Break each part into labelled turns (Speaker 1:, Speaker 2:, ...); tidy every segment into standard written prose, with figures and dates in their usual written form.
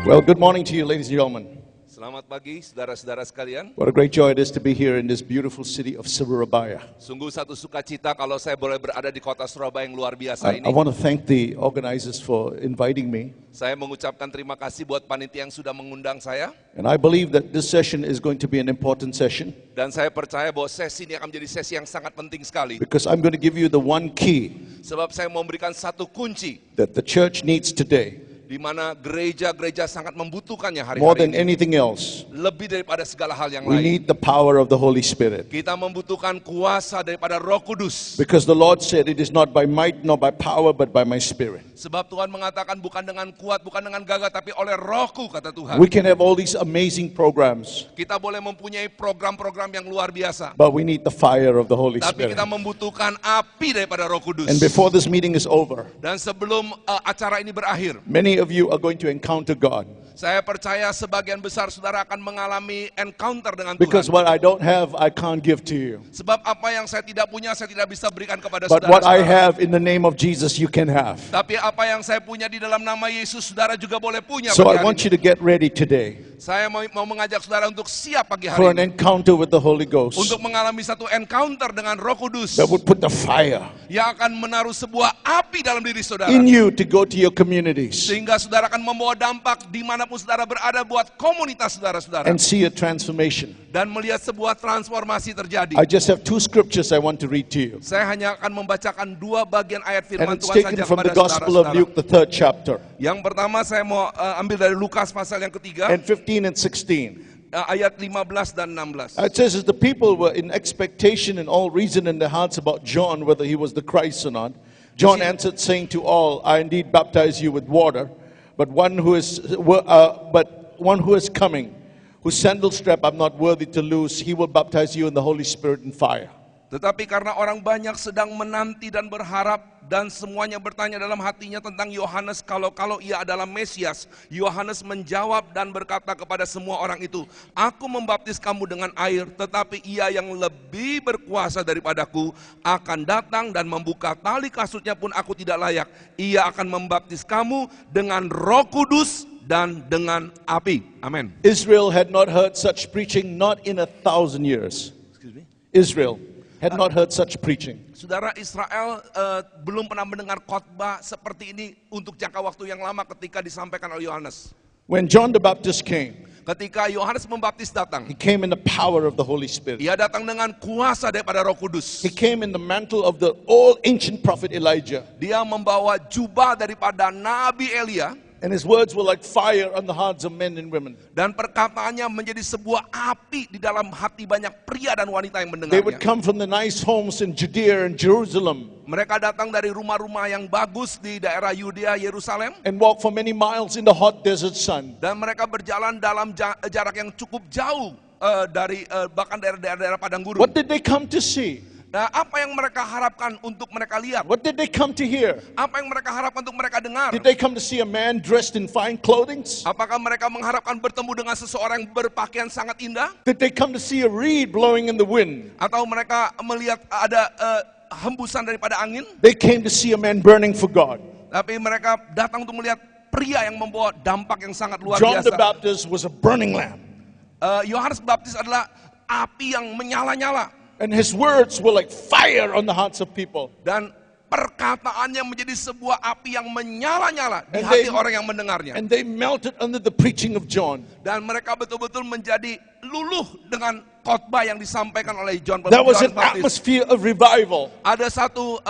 Speaker 1: Well, good morning to you, ladies and gentlemen.
Speaker 2: Selamat pagi, saudara-saudara sekalian.
Speaker 1: What a great joy it is to be here in this beautiful city of Surabaya.
Speaker 2: Sungguh satu sukacita kalau saya boleh berada di kota Surabaya yang luar biasa
Speaker 1: I
Speaker 2: ini.
Speaker 1: want to thank the organizers for inviting me.
Speaker 2: Saya mengucapkan terima kasih buat panitia yang sudah mengundang saya.
Speaker 1: And I believe that this session is going to be an important session
Speaker 2: Dan saya percaya bahwa sesi ini akan menjadi sesi yang sangat penting sekali.
Speaker 1: because I'm going to give you the one key
Speaker 2: Sebab saya mau memberikan satu kunci
Speaker 1: that the church needs today,
Speaker 2: di mana gereja-gereja sangat membutuhkannya
Speaker 1: more
Speaker 2: hari-hari
Speaker 1: than
Speaker 2: ini.
Speaker 1: anything else.
Speaker 2: Lebih daripada segala hal yang
Speaker 1: We
Speaker 2: lain.
Speaker 1: need the power of the Holy Spirit.
Speaker 2: Kita membutuhkan kuasa daripada Roh Kudus.
Speaker 1: Because the Lord said it is not by might nor by power but by my spirit.
Speaker 2: Sebab Tuhan mengatakan bukan dengan kuat, bukan dengan gagah, tapi oleh Rohku, kata Tuhan.
Speaker 1: We can have all these amazing programs,
Speaker 2: Kita boleh mempunyai program-program yang luar biasa.
Speaker 1: but we need the fire of the Holy
Speaker 2: Tapi
Speaker 1: Spirit.
Speaker 2: kita membutuhkan api daripada Roh Kudus.
Speaker 1: And before this meeting is over,
Speaker 2: Dan sebelum acara ini berakhir,
Speaker 1: many of you are going to encounter God.
Speaker 2: saya percaya sebagian besar saudara akan mengalami encounter dengan
Speaker 1: Because
Speaker 2: Tuhan.
Speaker 1: what I don't have, I can't give to you.
Speaker 2: Sebab apa yang saya tidak punya, saya tidak bisa berikan kepada
Speaker 1: But what I
Speaker 2: saudara-saudara.
Speaker 1: have in the name of Jesus, you can have.
Speaker 2: Tapi apa yang saya punya di dalam nama Yesus, saudara juga boleh punya
Speaker 1: So
Speaker 2: pagi
Speaker 1: I
Speaker 2: hari
Speaker 1: want you
Speaker 2: ini.
Speaker 1: to get ready today
Speaker 2: Saya mau mengajak saudara untuk siap pagi
Speaker 1: for
Speaker 2: hari
Speaker 1: an
Speaker 2: ini.
Speaker 1: encounter with the Holy Ghost
Speaker 2: Untuk mengalami satu encounter dengan Roh Kudus.
Speaker 1: that would put the fire
Speaker 2: Yang akan menaruh sebuah api dalam diri saudara.
Speaker 1: in you to go to your communities
Speaker 2: Sehingga saudara akan membawa dampak dimanapun saudara berada buat komunitas saudara-saudara.
Speaker 1: and see a transformation.
Speaker 2: Dan melihat sebuah transformasi terjadi.
Speaker 1: I just have two scriptures I want to read to you.
Speaker 2: Saya hanya akan membacakan dua bagian ayat
Speaker 1: And
Speaker 2: firman
Speaker 1: it's
Speaker 2: Tuhan
Speaker 1: taken
Speaker 2: saja
Speaker 1: from the
Speaker 2: kepada
Speaker 1: Gospel of
Speaker 2: saudara-saudara.
Speaker 1: Luke, the 3rd chapter,
Speaker 2: Yang pertama saya mau ambil dari Lukas pasal yang ketiga,
Speaker 1: and 15 and 16.
Speaker 2: ayat 15 dan 16.
Speaker 1: It says, as the people were in expectation and all reason in their hearts about John, whether he was the Christ or not, John answered, saying to all, I indeed baptize you with water, but one who is coming, whose sandal strap I'm not worthy to loose, he will baptize you in the Holy Spirit and fire.
Speaker 2: Tetapi karena orang banyak sedang menanti dan berharap dan semuanya bertanya dalam hatinya tentang Yohanes kalau ia adalah Mesias, Yohanes menjawab dan berkata kepada semua orang itu, aku membaptis kamu dengan air, tetapi ia yang lebih berkuasa daripadaku akan datang dan membuka tali kasutnya pun aku tidak layak. Ia akan membaptis kamu dengan Roh Kudus dan dengan api. Amin.
Speaker 1: Israel had not heard such preaching, not in 1,000 years. Israel had not heard such preaching.
Speaker 2: Saudara, Israel belum pernah mendengar khotbah seperti ini untuk jangka waktu yang lama ketika disampaikan oleh Yohanes.
Speaker 1: When John the Baptist came,
Speaker 2: Ketika Yohanes Pembaptis datang,
Speaker 1: he came in the power of the Holy Spirit.
Speaker 2: ia datang dengan kuasa daripada Roh Kudus.
Speaker 1: He came in the mantle of the old ancient prophet Elijah.
Speaker 2: Dia membawa jubah daripada Nabi Elia,
Speaker 1: And his words were like fire on the hearts of men and women.
Speaker 2: dan perkataannya menjadi sebuah api di dalam hati banyak pria dan wanita yang
Speaker 1: They would
Speaker 2: mendengarnya.
Speaker 1: come from the nice homes in Judea and Jerusalem
Speaker 2: Mereka datang dari rumah-rumah yang bagus di daerah Yudea, Yerusalem,
Speaker 1: and walk for many miles in the hot desert sun.
Speaker 2: dan mereka berjalan dalam jarak yang cukup jauh dari bahkan daerah-daerah padang gurun.
Speaker 1: What did they come to see?
Speaker 2: Nah, apa yang mereka harapkan untuk mereka lihat?
Speaker 1: What did they come to hear?
Speaker 2: Apa yang mereka harapkan untuk mereka dengar?
Speaker 1: Did they come to see a man dressed in fine clothing?
Speaker 2: Apakah mereka mengharapkan bertemu dengan seseorang yang berpakaian sangat indah?
Speaker 1: Did they come to see a reed blowing in the wind?
Speaker 2: Atau mereka melihat ada hembusan daripada angin?
Speaker 1: They came to see a man burning for God.
Speaker 2: Tapi mereka datang untuk melihat pria yang membawa dampak yang sangat luar
Speaker 1: John the
Speaker 2: biasa.
Speaker 1: Baptist was a burning lamp.
Speaker 2: Yohanes Baptis adalah api yang menyala-nyala.
Speaker 1: And his words were like fire on the hearts of people.
Speaker 2: Dan perkataannya menjadi sebuah api yang menyala-nyala di
Speaker 1: And
Speaker 2: hati
Speaker 1: they-
Speaker 2: orang yang mendengarnya.
Speaker 1: And they melted under the preaching of John.
Speaker 2: Dan mereka betul-betul menjadi luluh dengan khotbah yang disampaikan oleh John
Speaker 1: That was
Speaker 2: Yohanes
Speaker 1: an
Speaker 2: Baptis.
Speaker 1: atmosphere of revival.
Speaker 2: Ada satu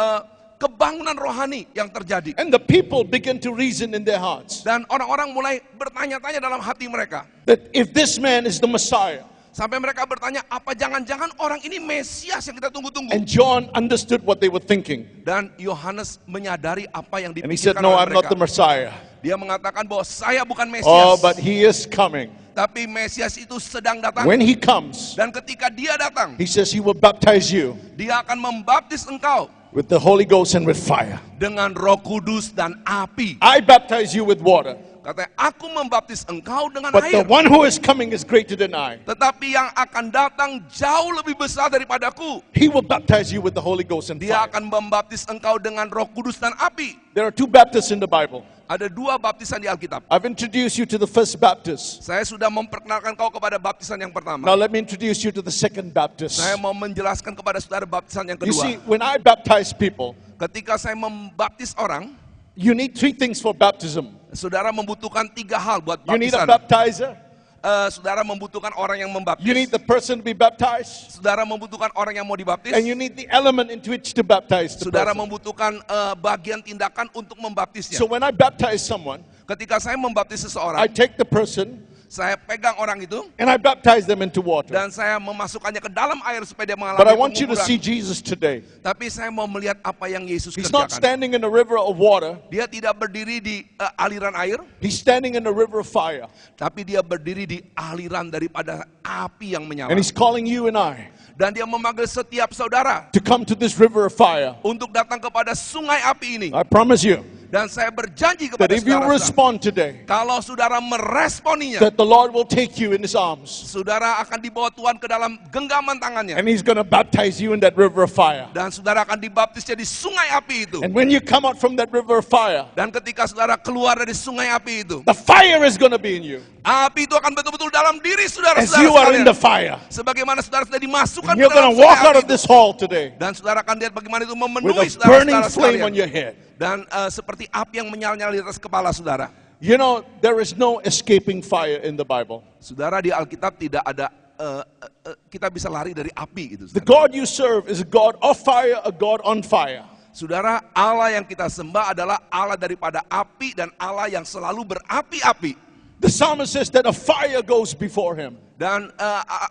Speaker 2: kebangunan rohani yang terjadi.
Speaker 1: And the people began to reason in their hearts
Speaker 2: Dan orang-orang mulai bertanya-tanya dalam hati mereka.
Speaker 1: that if this man is the Messiah,
Speaker 2: Sampai mereka bertanya, apa jangan-jangan orang ini Mesias yang kita tunggu-tunggu?
Speaker 1: and John understood what they were thinking.
Speaker 2: Dan Yohanes menyadari apa yang
Speaker 1: And he said,
Speaker 2: dipikirkan
Speaker 1: no,
Speaker 2: oleh
Speaker 1: I'm not
Speaker 2: mereka.
Speaker 1: the Messiah.
Speaker 2: Dia mengatakan bahwa saya bukan Mesias.
Speaker 1: Oh, but he is coming.
Speaker 2: Tapi Mesias itu sedang datang.
Speaker 1: When he comes,
Speaker 2: Dan ketika dia datang,
Speaker 1: he says he will baptize you
Speaker 2: dia akan membaptis engkau
Speaker 1: with the Holy Ghost and with fire.
Speaker 2: dengan Roh Kudus dan api.
Speaker 1: I baptize you with water,
Speaker 2: Katanya, aku membaptis engkau dengan
Speaker 1: but the
Speaker 2: air.
Speaker 1: one who is coming is greater than I.
Speaker 2: Tetapi yang akan datang jauh lebih besar daripadaku.
Speaker 1: He will baptize you with the Holy Ghost and
Speaker 2: Dia
Speaker 1: fire.
Speaker 2: akan membaptis engkau dengan Roh Kudus dan api.
Speaker 1: There are two Baptists in the Bible.
Speaker 2: Ada dua baptisan di Alkitab.
Speaker 1: I've introduced you to the first Baptist.
Speaker 2: Saya sudah memperkenalkan kau kepada baptisan yang pertama.
Speaker 1: Now let me introduce you to the second Baptist.
Speaker 2: Saya mau menjelaskan kepada saudara baptisan yang
Speaker 1: You
Speaker 2: kedua.
Speaker 1: see, when I baptize people,
Speaker 2: Ketika saya membaptis orang,
Speaker 1: you need three things for baptism.
Speaker 2: saudara membutuhkan tiga hal buat
Speaker 1: You need a
Speaker 2: baptisan.
Speaker 1: baptizer,
Speaker 2: Saudara membutuhkan orang yang membaptis.
Speaker 1: you need the person to be baptized,
Speaker 2: Saudara membutuhkan orang yang mau dibaptis.
Speaker 1: and you need the element into which to baptize the
Speaker 2: Saudara
Speaker 1: person.
Speaker 2: membutuhkan bagian tindakan untuk membaptisnya.
Speaker 1: So when I baptize someone,
Speaker 2: Ketika saya membaptis
Speaker 1: I
Speaker 2: seseorang,
Speaker 1: take the person
Speaker 2: saya pegang orang itu
Speaker 1: and I baptize them into water.
Speaker 2: dan saya memasukkannya ke dalam air supaya dia
Speaker 1: But I
Speaker 2: mengalami
Speaker 1: want you to see
Speaker 2: penguburan.
Speaker 1: Jesus today.
Speaker 2: Tapi saya mau melihat apa yang Yesus
Speaker 1: He's not
Speaker 2: kerjakan.
Speaker 1: standing in a river of water,
Speaker 2: Dia tidak berdiri di aliran air,
Speaker 1: he's standing in a river of fire.
Speaker 2: tapi dia berdiri di aliran daripada api yang menyala.
Speaker 1: And he's calling you and I
Speaker 2: Dan dia memanggil setiap saudara
Speaker 1: to come to this river of fire.
Speaker 2: untuk datang kepada sungai api ini.
Speaker 1: I promise you
Speaker 2: Dan saya berjanji
Speaker 1: that
Speaker 2: kepada
Speaker 1: if you
Speaker 2: saudara,
Speaker 1: respond today,
Speaker 2: kalau saudara meresponinya,
Speaker 1: that the Lord will take you in his arms
Speaker 2: saudara akan dibawa Tuhan ke dalam genggaman tangannya.
Speaker 1: and he's going to baptize you in that river of fire.
Speaker 2: Dan saudara akan dibaptisnya di sungai api itu.
Speaker 1: And when you come out from that river of fire,
Speaker 2: Dan ketika saudara keluar dari sungai api itu,
Speaker 1: the fire is going to be in you
Speaker 2: api itu akan betul-betul dalam diri
Speaker 1: as
Speaker 2: saudara-saudara
Speaker 1: you are in
Speaker 2: sekalian.
Speaker 1: the fire.
Speaker 2: Sebagaimana saudara sudah dimasukkan
Speaker 1: And
Speaker 2: ke
Speaker 1: you're
Speaker 2: dalam
Speaker 1: going to walk
Speaker 2: sungai
Speaker 1: out
Speaker 2: api
Speaker 1: of
Speaker 2: itu.
Speaker 1: this hall today
Speaker 2: Dan saudara akan lihat bagaimana itu
Speaker 1: with
Speaker 2: memenuhi
Speaker 1: a burning
Speaker 2: saudara-saudara
Speaker 1: flame on
Speaker 2: sekalian.
Speaker 1: your head.
Speaker 2: Dan seperti api yang menyala-nyala di atas kepala saudara.
Speaker 1: You know, there is no escaping fire in the Bible.
Speaker 2: Saudara, di Alkitab tidak ada kita bisa lari dari api gitu.
Speaker 1: The
Speaker 2: Saudara.
Speaker 1: God you serve is a God of fire, a God on fire.
Speaker 2: Saudara, Allah yang kita sembah adalah Allah daripada api dan Allah yang selalu berapi-api.
Speaker 1: The psalmist says that a fire goes before him.
Speaker 2: Dan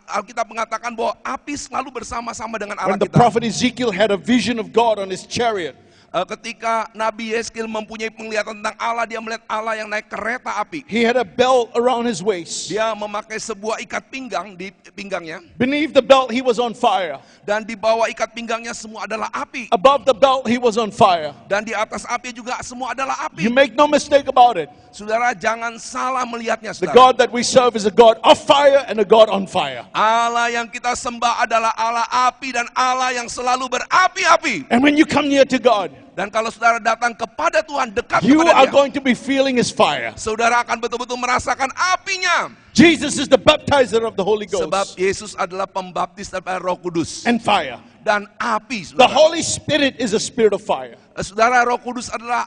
Speaker 2: Alkitab mengatakan bahwa api selalu bersama-sama dengan Allah
Speaker 1: When the
Speaker 2: kita.
Speaker 1: prophet Ezekiel had a vision of God on his chariot,
Speaker 2: Ketika Nabi Yeskil mempunyai penglihatan tentang Allah, dia melihat Allah yang naik kereta api.
Speaker 1: he had a belt around his waist.
Speaker 2: Dia memakai sebuah ikat pinggang di pinggangnya.
Speaker 1: Beneath the belt, he was on fire.
Speaker 2: Dan di bawah ikat pinggangnya semua adalah api.
Speaker 1: Above the belt, he was on fire.
Speaker 2: Dan di atas api juga semua adalah
Speaker 1: You
Speaker 2: api.
Speaker 1: make no mistake about it.
Speaker 2: Saudara, jangan salah melihatnya,
Speaker 1: The
Speaker 2: saudara.
Speaker 1: God that we serve is a God of fire and a God on fire.
Speaker 2: Allah yang kita sembah adalah Allah api dan Allah yang selalu berapi-api.
Speaker 1: And when you come near to God,
Speaker 2: Dan kalau saudara datang kepada Tuhan, dekat
Speaker 1: you
Speaker 2: kepada
Speaker 1: are
Speaker 2: Dia,
Speaker 1: going to be feeling his fire.
Speaker 2: saudara akan betul-betul merasakan apinya.
Speaker 1: Jesus is the baptizer of the Holy
Speaker 2: Sebab
Speaker 1: Ghost
Speaker 2: Yesus adalah pembaptis daripada Roh Kudus
Speaker 1: and fire.
Speaker 2: dan api,
Speaker 1: The
Speaker 2: saudara.
Speaker 1: Holy Spirit is a spirit of fire.
Speaker 2: Saudara, Roh Kudus adalah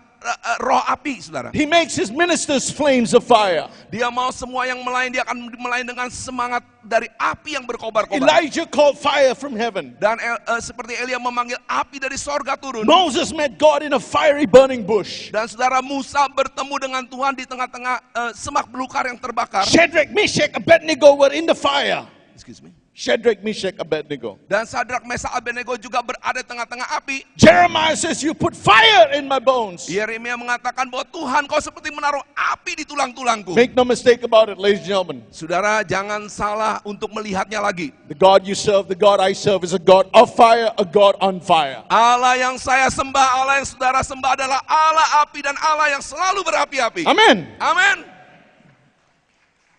Speaker 2: roh api, saudara.
Speaker 1: He makes his ministers flames of fire.
Speaker 2: Dia mau semua yang melayan, dia akan melayan dengan semangat dari api yang berkobar-kobar.
Speaker 1: Elijah called fire from heaven.
Speaker 2: Dan seperti Elia memanggil api dari sorga turun.
Speaker 1: Moses met God in a fiery burning bush.
Speaker 2: Dan saudara, Musa bertemu dengan Tuhan di tengah-tengah semak belukar yang terbakar.
Speaker 1: Shadrach, Meshach, Abednego were in the fire.
Speaker 2: Excuse me.
Speaker 1: Shadrach, Meshach, Abednego.
Speaker 2: Dan Sadrak, Mesak, Abednego juga berada di tengah-tengah api.
Speaker 1: Jeremiah says, you put fire in my bones.
Speaker 2: Yeremia mengatakan bahwa Tuhan, kau seperti menaruh api di tulang-tulangku.
Speaker 1: Make no mistake about it, ladies and gentlemen.
Speaker 2: Saudara, jangan salah untuk melihatnya lagi.
Speaker 1: The God you serve, the God I serve is a God of fire, a God on fire.
Speaker 2: Allah yang saya sembah, Allah yang saudara sembah adalah Allah api dan Allah yang selalu berapi-api.
Speaker 1: Amen.
Speaker 2: Amin.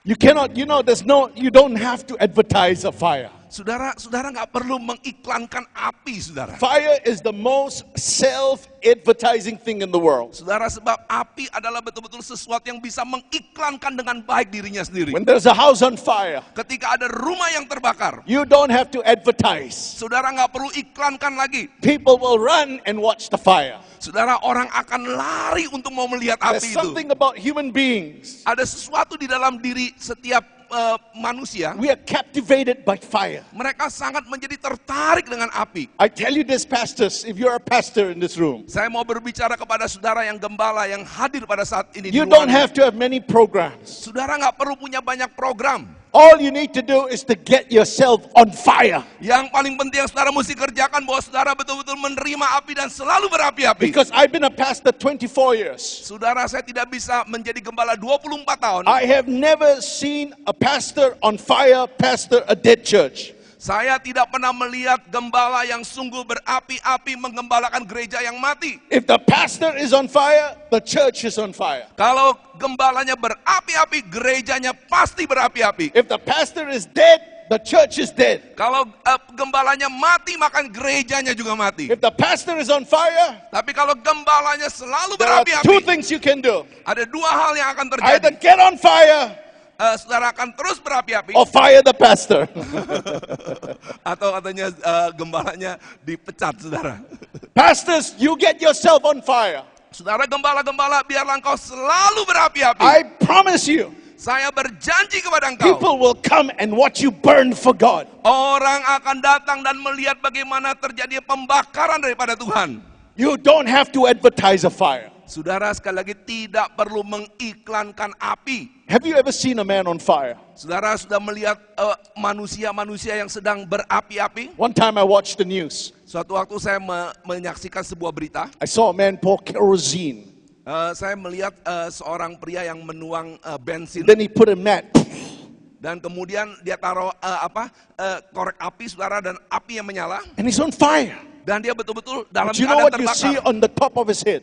Speaker 1: You cannot, you don't have to advertise a fire.
Speaker 2: Saudara nggak perlu mengiklankan api, saudara.
Speaker 1: Fire is the most self-advertising thing in the world.
Speaker 2: Saudara, sebab api adalah betul-betul sesuatu yang bisa mengiklankan dengan baik dirinya sendiri.
Speaker 1: When there's a house on fire,
Speaker 2: Ketika ada rumah yang terbakar,
Speaker 1: you don't have to advertise.
Speaker 2: saudara nggak perlu iklankan lagi.
Speaker 1: People will run and watch the fire.
Speaker 2: Saudara, orang akan lari untuk mau melihat
Speaker 1: There's
Speaker 2: api itu.
Speaker 1: something about human beings.
Speaker 2: Ada sesuatu di dalam diri setiap manusia.
Speaker 1: We are captivated by fire.
Speaker 2: Mereka sangat menjadi tertarik dengan api.
Speaker 1: I tell you this, pastors, if you're a pastor in this room,
Speaker 2: Saya mau berbicara kepada saudara yang gembala yang hadir pada saat ini.
Speaker 1: you
Speaker 2: di
Speaker 1: don't
Speaker 2: ruangan.
Speaker 1: have to have many programs.
Speaker 2: Saudara nggak perlu punya banyak program.
Speaker 1: All you need to do is to get yourself on fire.
Speaker 2: Yang paling penting yang saudara mesti kerjakan bahwa saudara betul-betul menerima api dan selalu berapi-api.
Speaker 1: Because I've been a pastor 24 years.
Speaker 2: Saudara, saya tidak bisa menjadi gembala 24 tahun.
Speaker 1: I have never seen a pastor on fire pastor a dead church.
Speaker 2: Saya tidak pernah melihat gembala yang sungguh berapi-api menggembalakan gereja yang mati.
Speaker 1: If the pastor is on fire, the church is on fire.
Speaker 2: Kalau gembalanya berapi-api, gerejanya pasti berapi-api.
Speaker 1: If the pastor is dead, the church is dead.
Speaker 2: Kalau gembalanya mati, maka gerejanya juga mati.
Speaker 1: If the pastor is on fire,
Speaker 2: Tapi kalau gembalanya selalu
Speaker 1: there are two
Speaker 2: berapi-api,
Speaker 1: things you can do.
Speaker 2: ada dua hal yang akan
Speaker 1: Either
Speaker 2: terjadi.
Speaker 1: get on fire
Speaker 2: Saudara akan terus berapi-api,
Speaker 1: or fire the pastor.
Speaker 2: atau katanya gembalanya dipecat, saudara.
Speaker 1: Pastors, you get yourself on fire.
Speaker 2: Saudara gembala-gembala, biarlah engkau selalu berapi-api.
Speaker 1: I promise you,
Speaker 2: Saya berjanji kepada engkau,
Speaker 1: people will come and watch you burn for God.
Speaker 2: orang akan datang dan melihat bagaimana terjadi pembakaran daripada Tuhan.
Speaker 1: You don't have to advertise a fire.
Speaker 2: Saudara, sekali lagi tidak perlu mengiklankan api.
Speaker 1: Have you ever seen a man on fire?
Speaker 2: Saudara sudah melihat manusia-manusia yang sedang berapi-api?
Speaker 1: One time I watched the news.
Speaker 2: Suatu waktu saya menyaksikan sebuah berita.
Speaker 1: I saw a man pour kerosene.
Speaker 2: Saya melihat seorang pria yang menuang bensin.
Speaker 1: Then he put a mat.
Speaker 2: Dan kemudian dia taruh korek api, saudara, dan api yang menyala.
Speaker 1: And he's on fire.
Speaker 2: Dan dia betul-betul dalam
Speaker 1: But you know
Speaker 2: keadaan
Speaker 1: what you see
Speaker 2: terbakar.
Speaker 1: on the top of his head?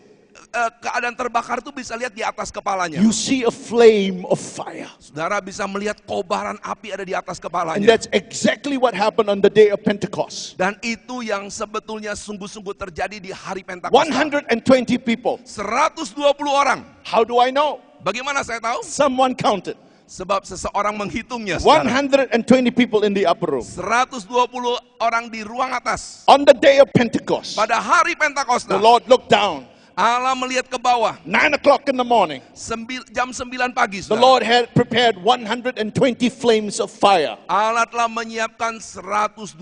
Speaker 2: Keadaan terbakar itu bisa lihat di atas kepalanya.
Speaker 1: You see a flame of fire.
Speaker 2: Saudara bisa melihat kobaran api ada di atas
Speaker 1: And
Speaker 2: kepalanya.
Speaker 1: that's exactly what happened on the day of Pentecost.
Speaker 2: Dan itu yang sebetulnya sungguh-sungguh terjadi di hari Pentakosta.
Speaker 1: 120 people.
Speaker 2: 120 orang.
Speaker 1: How do I know?
Speaker 2: Bagaimana saya tahu?
Speaker 1: Someone counted.
Speaker 2: Sebab seseorang menghitungnya, saudara.
Speaker 1: 120 people in the upper room.
Speaker 2: 120 orang di ruang atas.
Speaker 1: On the day of Pentecost,
Speaker 2: Pada hari Pentakosta,
Speaker 1: the Lord looked down.
Speaker 2: Allah melihat ke bawah.
Speaker 1: 9 o'clock in the morning,
Speaker 2: Jam 9 pagi,
Speaker 1: the
Speaker 2: saudara.
Speaker 1: Lord had prepared 120 flames of fire.
Speaker 2: Allah telah menyiapkan 120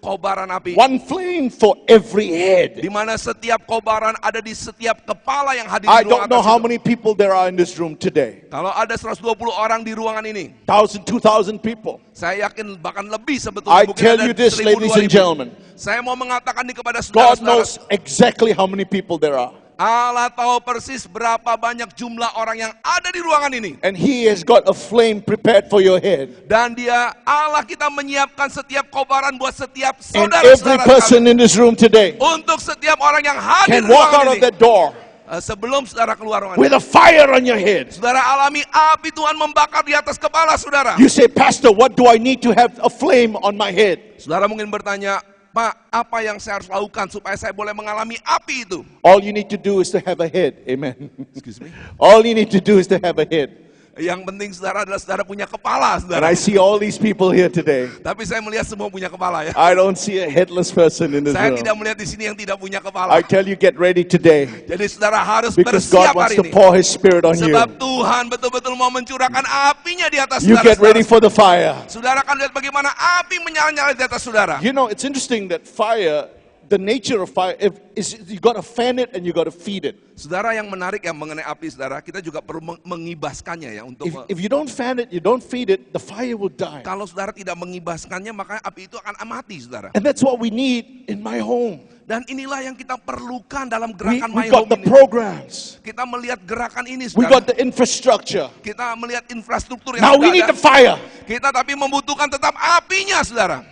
Speaker 2: kobaran api.
Speaker 1: One flame for every head.
Speaker 2: Di mana setiap kobaran ada di setiap kepala yang hadir
Speaker 1: I
Speaker 2: di ruang
Speaker 1: don't know
Speaker 2: atas
Speaker 1: how
Speaker 2: itu.
Speaker 1: many people there are in this room today.
Speaker 2: Kalau ada 120 orang di ruangan ini,
Speaker 1: 1,000, 2,000 people.
Speaker 2: saya yakin bahkan lebih sebetulnya.
Speaker 1: I
Speaker 2: Mungkin
Speaker 1: tell
Speaker 2: ada
Speaker 1: you this,
Speaker 2: 1.000,
Speaker 1: ladies and
Speaker 2: 2.000.
Speaker 1: gentlemen.
Speaker 2: Saya mau mengatakan ini kepada
Speaker 1: God
Speaker 2: saudara-saudara.
Speaker 1: knows exactly how many people there are.
Speaker 2: Allah tahu persis berapa banyak jumlah orang yang ada di ruangan ini.
Speaker 1: And He has got a flame prepared for your head.
Speaker 2: Dan Allah kita menyiapkan setiap kobaran buat setiap
Speaker 1: And every
Speaker 2: saudara-saudara
Speaker 1: person
Speaker 2: sekalian.
Speaker 1: in this room today
Speaker 2: Untuk setiap orang yang hadir
Speaker 1: can
Speaker 2: di
Speaker 1: walk out
Speaker 2: ruangan
Speaker 1: of
Speaker 2: ini.
Speaker 1: that door
Speaker 2: Sebelum saudara keluar ruangan
Speaker 1: with
Speaker 2: ini,
Speaker 1: a fire on your head.
Speaker 2: saudara alami api Tuhan membakar di atas kepala saudara.
Speaker 1: You say, Pastor, what do I need to have a flame on my head?
Speaker 2: Saudara mungkin bertanya, Pak, apa yang saya harus lakukan supaya saya boleh mengalami api itu?
Speaker 1: All you need to do is to have a head. Amen.
Speaker 2: Excuse me.
Speaker 1: All you need to do is to have a head.
Speaker 2: Yang penting saudara adalah saudara punya kepala,
Speaker 1: And
Speaker 2: saudara.
Speaker 1: I see all these people here today.
Speaker 2: Tapi saya melihat semua punya kepala ya.
Speaker 1: I don't see a headless person in this
Speaker 2: Saya
Speaker 1: room.
Speaker 2: tidak melihat di sini yang tidak punya
Speaker 1: I
Speaker 2: kepala.
Speaker 1: tell you, get ready today.
Speaker 2: Jadi saudara harus
Speaker 1: Because
Speaker 2: bersiap
Speaker 1: God wants
Speaker 2: hari
Speaker 1: to
Speaker 2: ini.
Speaker 1: pour His Spirit on you.
Speaker 2: Sebab Tuhan betul-betul mau mencurahkan apinya di atas
Speaker 1: You get ready
Speaker 2: saudara.
Speaker 1: for the fire.
Speaker 2: Saudara akan lihat bagaimana api menyala-nyala di atas saudara.
Speaker 1: You know, it's interesting that fire, the nature of fire, is you got to fan it and you got to feed it.
Speaker 2: Saudara, yang menarik yang mengenai api saudara, kita juga perlu mengibaskannya ya untuk
Speaker 1: If you don't fan it, you don't feed it, the fire will die.
Speaker 2: kalau saudara tidak mengibaskannya maka api itu akan mati saudara.
Speaker 1: And that's what we need in my home.
Speaker 2: Dan inilah yang kita perlukan dalam
Speaker 1: We
Speaker 2: gerakan My
Speaker 1: got
Speaker 2: Home
Speaker 1: the
Speaker 2: ini.
Speaker 1: programs.
Speaker 2: Kita melihat gerakan ini
Speaker 1: We got
Speaker 2: saudara.
Speaker 1: the infrastructure.
Speaker 2: Kita melihat infrastruktur yang
Speaker 1: Now we
Speaker 2: sudah
Speaker 1: need
Speaker 2: ada.
Speaker 1: the fire.
Speaker 2: Kita tapi membutuhkan tetap apinya saudara.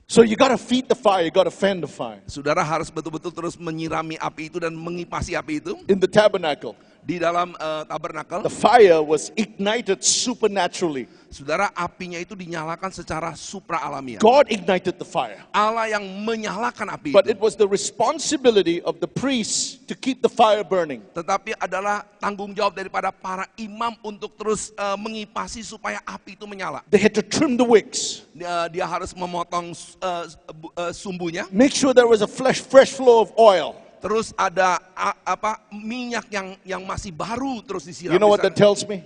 Speaker 1: So you got to feed the fire, you got to fan the fire.
Speaker 2: Saudara harus betul-betul terus menyirami api itu dan mengipasi api itu.
Speaker 1: In the tabernacle,
Speaker 2: Di dalam tabernakel,
Speaker 1: the fire was ignited supernaturally.
Speaker 2: saudara, apinya itu dinyalakan secara supra alamiah.
Speaker 1: God ignited the fire.
Speaker 2: Allah yang menyalakan api
Speaker 1: But
Speaker 2: itu.
Speaker 1: it was the responsibility of the priests to keep the fire burning.
Speaker 2: Tetapi adalah tanggung jawab daripada para imam untuk terus mengipasi supaya api itu menyala.
Speaker 1: They had to trim the wicks,
Speaker 2: Dia harus memotong sumbunya.
Speaker 1: make sure there was a fresh flow of oil.
Speaker 2: Terus ada minyak yang masih baru terus disiram.
Speaker 1: You know what
Speaker 2: di
Speaker 1: that
Speaker 2: sana.
Speaker 1: tells me?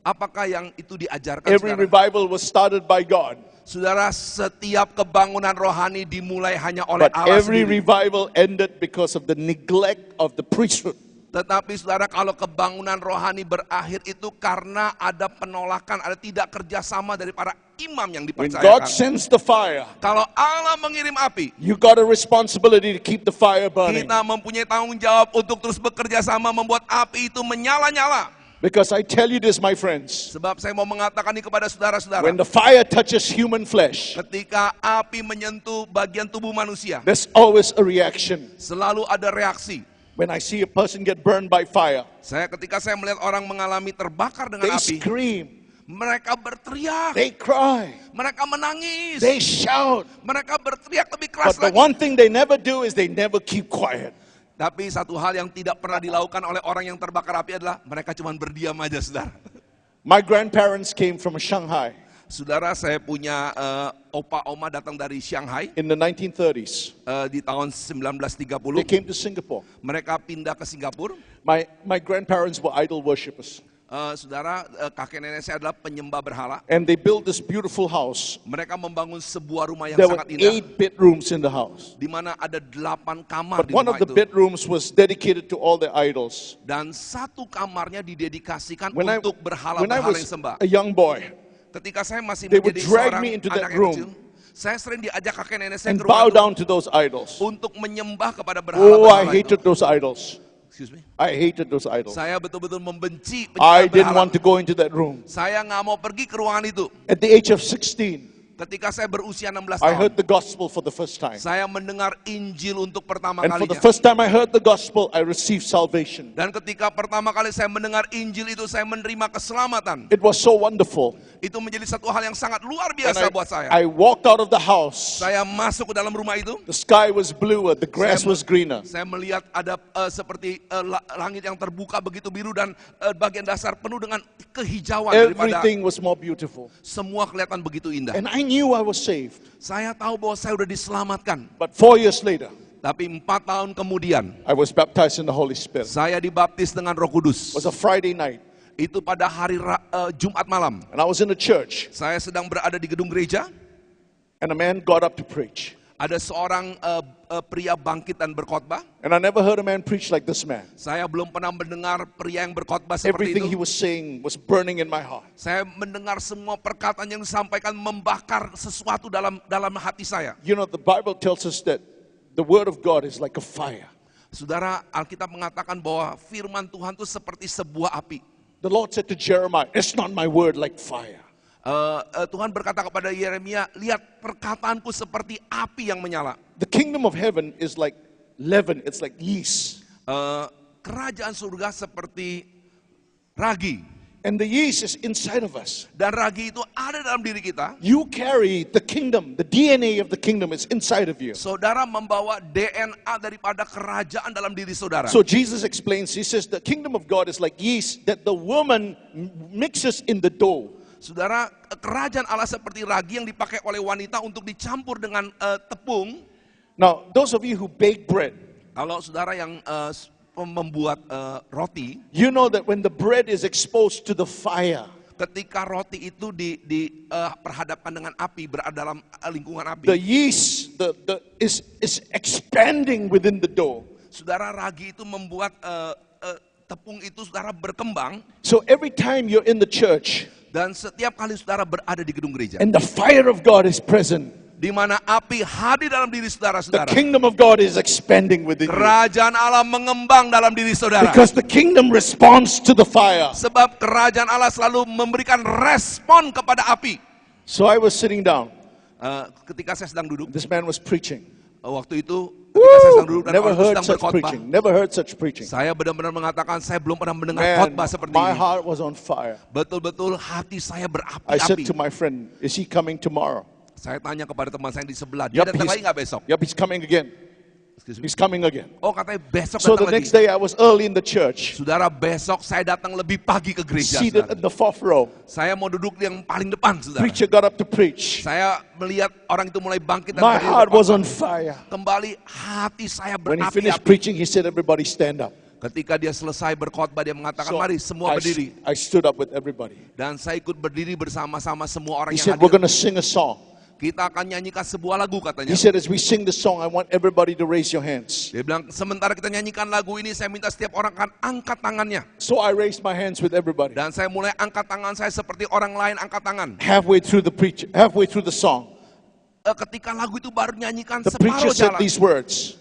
Speaker 2: Apakah yang itu diajarkan
Speaker 1: Every
Speaker 2: saudara?
Speaker 1: revival was started by God.
Speaker 2: Saudara, setiap kebangunan rohani dimulai hanya oleh
Speaker 1: But
Speaker 2: Allah
Speaker 1: every
Speaker 2: sendiri.
Speaker 1: revival ended because of the neglect of the priesthood.
Speaker 2: Tetapi saudara, kalau kebangunan rohani berakhir itu karena ada penolakan, ada tidak kerjasama dari para imam yang
Speaker 1: When God
Speaker 2: dipercayakan.
Speaker 1: sends the fire,
Speaker 2: Kalau Allah mengirim api,
Speaker 1: you got a responsibility to keep the fire burning.
Speaker 2: kita mempunyai tanggung jawab untuk terus bekerja sama membuat api itu menyala-nyala.
Speaker 1: Because I tell you this, my friends,
Speaker 2: Sebab saya mau mengatakan ini kepada saudara-saudara.
Speaker 1: when the fire touches human flesh,
Speaker 2: Ketika api menyentuh bagian tubuh manusia,
Speaker 1: there's always a reaction.
Speaker 2: selalu ada reaksi.
Speaker 1: When I see a person get burned by fire,
Speaker 2: Ketika saya melihat orang mengalami terbakar dengan
Speaker 1: they
Speaker 2: api,
Speaker 1: scream.
Speaker 2: Mereka berteriak,
Speaker 1: They cry.
Speaker 2: mereka menangis,
Speaker 1: They shout.
Speaker 2: mereka berteriak lebih keras
Speaker 1: But the
Speaker 2: lagi.
Speaker 1: one thing they never do is they never keep quiet.
Speaker 2: Tapi satu hal yang tidak pernah dilakukan oleh orang yang terbakar api adalah mereka cuma berdiam aja, saudara.
Speaker 1: My grandparents came from Shanghai
Speaker 2: Saudara, saya punya opa oma datang dari Shanghai
Speaker 1: in the 1930s.
Speaker 2: di tahun
Speaker 1: They
Speaker 2: 1930.
Speaker 1: came to Singapore.
Speaker 2: Mereka pindah ke Singapura.
Speaker 1: My grandparents were idol worshippers.
Speaker 2: Saudara, kakek nenek saya adalah penyembah berhala.
Speaker 1: And they built this beautiful house.
Speaker 2: Mereka membangun sebuah rumah yang
Speaker 1: There were
Speaker 2: sangat indah,
Speaker 1: 8 bedrooms in the house.
Speaker 2: di mana ada 8 kamar
Speaker 1: But
Speaker 2: di
Speaker 1: one of
Speaker 2: rumah
Speaker 1: the
Speaker 2: itu.
Speaker 1: bedrooms was dedicated to all the idols.
Speaker 2: Dan satu kamarnya didedikasikan
Speaker 1: When I
Speaker 2: untuk
Speaker 1: was
Speaker 2: berhala-berhala yang sembah.
Speaker 1: a young boy
Speaker 2: Ketika saya masih
Speaker 1: they would
Speaker 2: menjadi
Speaker 1: drag
Speaker 2: seorang
Speaker 1: me into
Speaker 2: anak
Speaker 1: that
Speaker 2: yang
Speaker 1: room
Speaker 2: kecil, saya sering diajak kakek nenek saya
Speaker 1: and
Speaker 2: ke rumah
Speaker 1: bow
Speaker 2: itu
Speaker 1: down to those idols.
Speaker 2: untuk menyembah kepada
Speaker 1: Oh, I
Speaker 2: berhala-berhala
Speaker 1: hated
Speaker 2: itu.
Speaker 1: those idols.
Speaker 2: Excuse me.
Speaker 1: I hated those idols.
Speaker 2: Saya betul-betul membenci
Speaker 1: I
Speaker 2: penyembah
Speaker 1: didn't
Speaker 2: berhala.
Speaker 1: want to go into that room.
Speaker 2: Saya nggak mau pergi ke ruangan itu.
Speaker 1: At the age of 16,
Speaker 2: Ketika saya berusia 16
Speaker 1: I
Speaker 2: tahun,
Speaker 1: heard the gospel for the first time.
Speaker 2: saya mendengar Injil untuk pertama
Speaker 1: And for the
Speaker 2: kalinya.
Speaker 1: first time I heard the gospel, I received salvation.
Speaker 2: Dan ketika pertama kali saya mendengar Injil itu, saya menerima keselamatan.
Speaker 1: It was so wonderful.
Speaker 2: Itu menjadi satu hal yang sangat luar
Speaker 1: And
Speaker 2: biasa buat saya.
Speaker 1: I walked out of the house.
Speaker 2: Saya masuk ke dalam rumah itu,
Speaker 1: The sky was bluer, the grass was greener.
Speaker 2: saya melihat ada seperti langit yang terbuka begitu biru dan bagian dasar penuh dengan kehijauan daripada
Speaker 1: Everything was more beautiful.
Speaker 2: semua kelihatan begitu indah.
Speaker 1: And I knew I was saved.
Speaker 2: Saya tahu bahwa saya udah diselamatkan.
Speaker 1: But 4 years later,
Speaker 2: Tapi 4 tahun kemudian,
Speaker 1: I was baptized in the Holy Spirit.
Speaker 2: saya dibaptis dengan Roh Kudus.
Speaker 1: It was a Friday night.
Speaker 2: Itu pada hari Jumat malam.
Speaker 1: And I was in the church.
Speaker 2: Saya sedang berada di gedung gereja.
Speaker 1: And a man got up to preach.
Speaker 2: Ada seorang pria bangkit dan berkhotbah.
Speaker 1: And I never heard a man preach like this man.
Speaker 2: Saya belum pernah mendengar pria yang berkhotbah seperti
Speaker 1: Everything he
Speaker 2: itu.
Speaker 1: was saying was burning in my heart.
Speaker 2: Saya mendengar semua perkataan yang disampaikan membakar sesuatu dalam hati saya.
Speaker 1: You know, the Bible tells us that the word of God is like a fire.
Speaker 2: Saudara, Alkitab mengatakan bahwa firman Tuhan itu seperti sebuah api.
Speaker 1: The Lord said to Jeremiah, "It's not my word like fire."
Speaker 2: Tuhan berkata kepada Yeremia, lihat perkataanku seperti api yang menyala.
Speaker 1: The kingdom of heaven is like leaven, it's like yeast.
Speaker 2: Kerajaan surga seperti ragi.
Speaker 1: And the yeast is inside of us.
Speaker 2: Dan ragi itu ada dalam diri kita.
Speaker 1: You carry the kingdom, the DNA of the kingdom is inside of you.
Speaker 2: Saudara membawa DNA daripada kerajaan dalam diri saudara.
Speaker 1: So Jesus explains, he says the kingdom of God is like yeast that the woman mixes in the dough.
Speaker 2: Saudara, kerajaan Allah seperti ragi yang dipakai oleh wanita untuk dicampur dengan tepung.
Speaker 1: Now, those of you who bake bread,
Speaker 2: Kalau saudara yang membuat roti,
Speaker 1: you know that when the bread is exposed to the fire,
Speaker 2: ketika roti itu diperhadapkan dengan api, berada dalam lingkungan
Speaker 1: the
Speaker 2: api,
Speaker 1: yeast is expanding within the dough.
Speaker 2: saudara, ragi itu membuat tepung itu saudara berkembang.
Speaker 1: So every time you're in the church
Speaker 2: Dan setiap kali saudara berada di gedung gereja,
Speaker 1: and the fire of God is present,
Speaker 2: di mana api hadir dalam diri
Speaker 1: the
Speaker 2: saudara-saudara,
Speaker 1: kingdom of God is expanding within you.
Speaker 2: kerajaan Allah mengembang dalam diri saudara.
Speaker 1: Because the kingdom responds to the fire.
Speaker 2: Sebab kerajaan Allah selalu memberikan respon kepada api.
Speaker 1: So I was sitting down.
Speaker 2: Ketika saya sedang duduk,
Speaker 1: This man was preaching.
Speaker 2: waktu itu ketika saya sedang duduk dan
Speaker 1: Never
Speaker 2: orang itu
Speaker 1: heard
Speaker 2: sedang
Speaker 1: such
Speaker 2: berkhotbah,
Speaker 1: preaching. Never heard such preaching.
Speaker 2: saya benar-benar mengatakan saya belum pernah mendengar
Speaker 1: Man,
Speaker 2: khotbah seperti
Speaker 1: my
Speaker 2: ini.
Speaker 1: heart was on fire.
Speaker 2: Betul-betul hati saya
Speaker 1: I said
Speaker 2: berapi-api.
Speaker 1: to my friend, is he coming tomorrow?
Speaker 2: Saya tanya kepada teman saya yang di sebelah, dia datang lagi nggak besok?
Speaker 1: Yep, he's coming again.
Speaker 2: Excuse me.
Speaker 1: He's coming again.
Speaker 2: Oh, katanya besok
Speaker 1: So the
Speaker 2: datang
Speaker 1: next
Speaker 2: lagi.
Speaker 1: day I was early in the church,
Speaker 2: Saudara, besok saya datang lebih pagi ke gereja.
Speaker 1: seated
Speaker 2: Saudara.
Speaker 1: in the 4th row.
Speaker 2: Saya mau duduk yang paling depan, saudara.
Speaker 1: Preacher got up to preach.
Speaker 2: Saya melihat orang itu mulai bangkit dan
Speaker 1: My
Speaker 2: berdiri
Speaker 1: heart was
Speaker 2: berkhotbah.
Speaker 1: on fire.
Speaker 2: Kembali hati saya
Speaker 1: When he finished
Speaker 2: berapi-api.
Speaker 1: preaching, he said, everybody stand up.
Speaker 2: Ketika dia selesai berkhotbah, dia mengatakan,
Speaker 1: So
Speaker 2: mari semua berdiri.
Speaker 1: I stood up with everybody.
Speaker 2: Dan saya ikut berdiri bersama-sama semua orang
Speaker 1: He
Speaker 2: yang
Speaker 1: said, we're
Speaker 2: hadir.
Speaker 1: going to sing a song.
Speaker 2: Kita akan nyanyikan sebuah lagu, katanya.
Speaker 1: He said, as we sing the song, I want everybody to raise your hands.
Speaker 2: Dia bilang, sementara kita nyanyikan lagu ini, saya minta setiap orang akan angkat tangannya.
Speaker 1: So I raised my hands with everybody.
Speaker 2: Dan saya mulai angkat tangan saya seperti orang lain angkat tangan.
Speaker 1: Halfway through the song,
Speaker 2: Ketika lagu itu baru nyanyikan
Speaker 1: the preacher
Speaker 2: separuh
Speaker 1: said
Speaker 2: jalan,
Speaker 1: these words.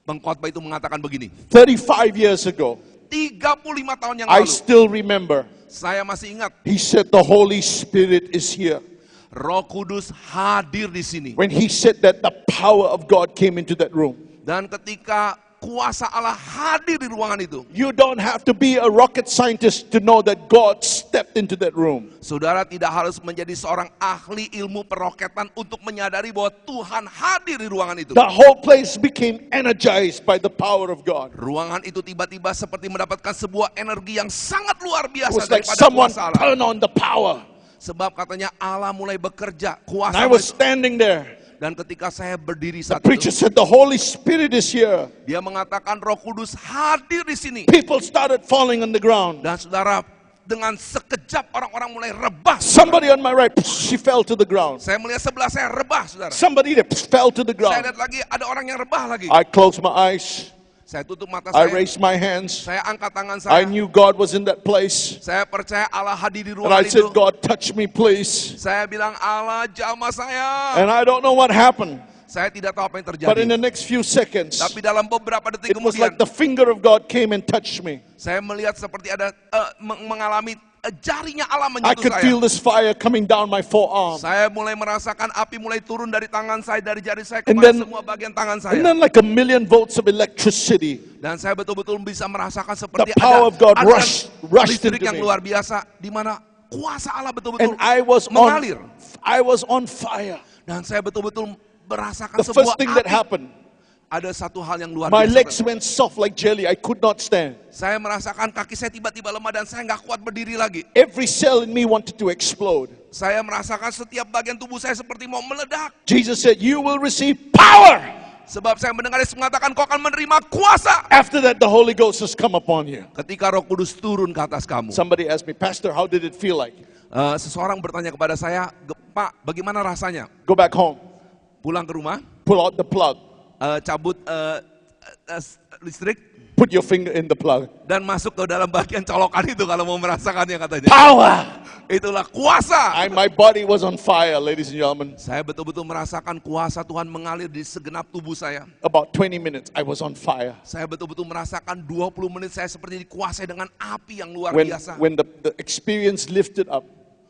Speaker 2: pengkhotbah itu mengatakan begini,
Speaker 1: 35 years ago,
Speaker 2: 35 tahun yang
Speaker 1: I
Speaker 2: lalu,
Speaker 1: still remember.
Speaker 2: saya masih ingat,
Speaker 1: He said the Holy Spirit is here.
Speaker 2: Roh Kudus hadir di sini.
Speaker 1: When he said that, the power of God came into that room.
Speaker 2: Dan ketika kuasa Allah hadir di ruangan itu.
Speaker 1: You don't have to be a rocket scientist to know that God stepped into that room.
Speaker 2: Saudara tidak harus menjadi seorang ahli ilmu peroketan untuk menyadari bahwa Tuhan hadir di ruangan itu.
Speaker 1: The whole place became energized by the power of God.
Speaker 2: Ruangan itu tiba-tiba seperti mendapatkan sebuah energi yang sangat luar
Speaker 1: It
Speaker 2: biasa
Speaker 1: was like
Speaker 2: daripada
Speaker 1: someone
Speaker 2: kuasa Allah.
Speaker 1: turned on the power.
Speaker 2: Sebab katanya Allah mulai bekerja,
Speaker 1: And
Speaker 2: kuasa
Speaker 1: I
Speaker 2: Allah
Speaker 1: was standing there.
Speaker 2: dan ketika saya berdiri
Speaker 1: The
Speaker 2: saat
Speaker 1: preacher
Speaker 2: itu,
Speaker 1: said, the Holy Spirit is here.
Speaker 2: dia mengatakan Roh Kudus hadir di sini.
Speaker 1: People started falling on the ground.
Speaker 2: Dan saudara, dengan sekejap orang-orang mulai rebah.
Speaker 1: Somebody on my right, she fell to the ground.
Speaker 2: Saya melihat sebelah saya rebah, saudara.
Speaker 1: Somebody there fell to the
Speaker 2: Saya
Speaker 1: ground.
Speaker 2: lihat lagi ada orang yang rebah lagi.
Speaker 1: I closed my eyes.
Speaker 2: Saya tutup mata
Speaker 1: I
Speaker 2: saya.
Speaker 1: raised my hands.
Speaker 2: Saya angkat tangan
Speaker 1: I
Speaker 2: saya.
Speaker 1: knew God was in that place.
Speaker 2: Saya percaya Allah hadir di
Speaker 1: And
Speaker 2: ruangan
Speaker 1: I said,
Speaker 2: itu.
Speaker 1: God, touch me, please.
Speaker 2: Saya bilang Allah jamah saya.
Speaker 1: And I don't know what happened.
Speaker 2: Saya tidak tahu apa yang
Speaker 1: But in the
Speaker 2: terjadi.
Speaker 1: next few seconds,
Speaker 2: Tapi dalam beberapa detik
Speaker 1: it was
Speaker 2: kemudian,
Speaker 1: like the finger of God came and touched me.
Speaker 2: saya melihat seperti ada mengalami jarinya Allah
Speaker 1: I
Speaker 2: menyentuh
Speaker 1: could
Speaker 2: saya.
Speaker 1: feel this fire coming down my forearm.
Speaker 2: Saya mulai merasakan api mulai turun dari tangan saya, dari jari saya
Speaker 1: And
Speaker 2: kepada
Speaker 1: then-
Speaker 2: semua bagian tangan
Speaker 1: And
Speaker 2: saya.
Speaker 1: then like a million volts of electricity,
Speaker 2: Dan saya betul-betul bisa merasakan seperti
Speaker 1: The power of God
Speaker 2: aliran
Speaker 1: rushed
Speaker 2: listrik
Speaker 1: into
Speaker 2: yang
Speaker 1: me.
Speaker 2: luar biasa, di mana kuasa Allah betul-betul
Speaker 1: and I
Speaker 2: mengalir.
Speaker 1: was on fire.
Speaker 2: Dan saya betul-betul merasakan
Speaker 1: The
Speaker 2: sebuah
Speaker 1: first thing that
Speaker 2: api.
Speaker 1: happened,
Speaker 2: Ada satu hal yang luar
Speaker 1: my
Speaker 2: biasa.
Speaker 1: legs went soft like jelly. I could not stand.
Speaker 2: Saya merasakan kaki saya tiba-tiba lemah dan saya nggak kuat berdiri lagi.
Speaker 1: Every cell in me wanted to explode.
Speaker 2: Saya merasakan setiap bagian tubuh saya seperti mau meledak.
Speaker 1: Jesus said, you will receive power.
Speaker 2: Sebab saya mendengar Yesus mengatakan kau akan menerima kuasa.
Speaker 1: After that, the Holy Ghost has come upon you.
Speaker 2: Ketika Roh Kudus turun ke atas kamu.
Speaker 1: Somebody asked me, Pastor, how did it feel like?
Speaker 2: Seseorang bertanya kepada saya, Pak, bagaimana rasanya?
Speaker 1: Go back home,
Speaker 2: Pulang ke rumah,
Speaker 1: pull out the plug,
Speaker 2: cabut listrik,
Speaker 1: put your finger in the plug.
Speaker 2: dan masuk ke dalam bagian colokan itu kalau mau merasakannya katanya.
Speaker 1: Power!
Speaker 2: Itulah kuasa.
Speaker 1: My body was on fire, ladies and gentlemen.
Speaker 2: Saya betul-betul merasakan kuasa Tuhan mengalir di segenap tubuh saya.
Speaker 1: About 20 minutes, I was on fire.
Speaker 2: Saya betul-betul merasakan 20 menit saya seperti dikuasai dengan api yang luar
Speaker 1: When,
Speaker 2: biasa.
Speaker 1: when the experience lifted up,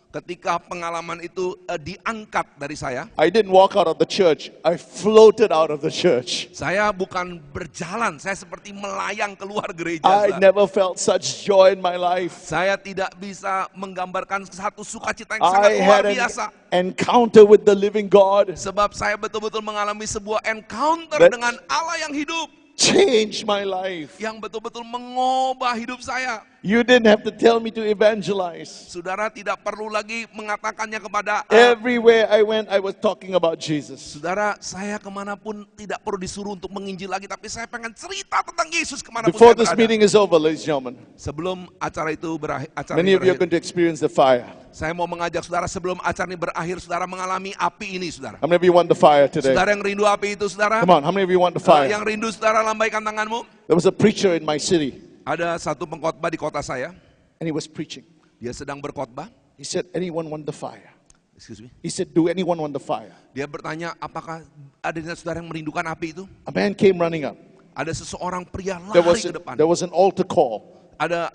Speaker 2: Ketika pengalaman itu diangkat dari saya,
Speaker 1: I didn't walk out of the church. I floated out of the church.
Speaker 2: saya bukan berjalan, saya seperti melayang keluar gereja.
Speaker 1: I
Speaker 2: Saudara.
Speaker 1: never felt such joy in my life.
Speaker 2: Saya tidak bisa menggambarkan satu sukacita yang
Speaker 1: I
Speaker 2: sangat luar
Speaker 1: had an
Speaker 2: biasa.
Speaker 1: encounter with the living God.
Speaker 2: Sebab saya betul-betul mengalami sebuah encounter
Speaker 1: That-
Speaker 2: dengan Allah yang hidup.
Speaker 1: Changed my life.
Speaker 2: Yang betul-betul mengubah hidup saya.
Speaker 1: You didn't have to tell me to evangelize.
Speaker 2: Saudara tidak perlu lagi mengatakannya kepada
Speaker 1: Everywhere I went, I was talking about Jesus.
Speaker 2: saudara, saya kemanapun tidak perlu disuruh untuk menginjil lagi, tapi saya pengen cerita tentang Yesus kemanapun
Speaker 1: Before
Speaker 2: saya
Speaker 1: this
Speaker 2: berada.
Speaker 1: meeting is over, ladies and gentlemen,
Speaker 2: Sebelum acara itu berakhir,
Speaker 1: many of you are going to experience the fire.
Speaker 2: saya mau mengajak saudara sebelum acara ini berakhir, saudara mengalami api ini, saudara.
Speaker 1: How many of you want the fire today?
Speaker 2: Saudara yang rindu api itu, saudara.
Speaker 1: Come on, how many of you want the fire?
Speaker 2: Yang rindu, saudara, lambaikan tanganmu.
Speaker 1: There was a preacher in my city,
Speaker 2: Ada satu pengkhotbah di kota saya,
Speaker 1: and he was preaching.
Speaker 2: dia sedang berkhotbah.
Speaker 1: He said, anyone want the fire?
Speaker 2: Excuse me.
Speaker 1: He said, do anyone want the fire?
Speaker 2: Dia bertanya, apakah ada saudara yang merindukan api itu?
Speaker 1: A man came running up.
Speaker 2: Ada seseorang pria
Speaker 1: There
Speaker 2: lari
Speaker 1: was,
Speaker 2: ke depan.
Speaker 1: there was an altar call.
Speaker 2: Ada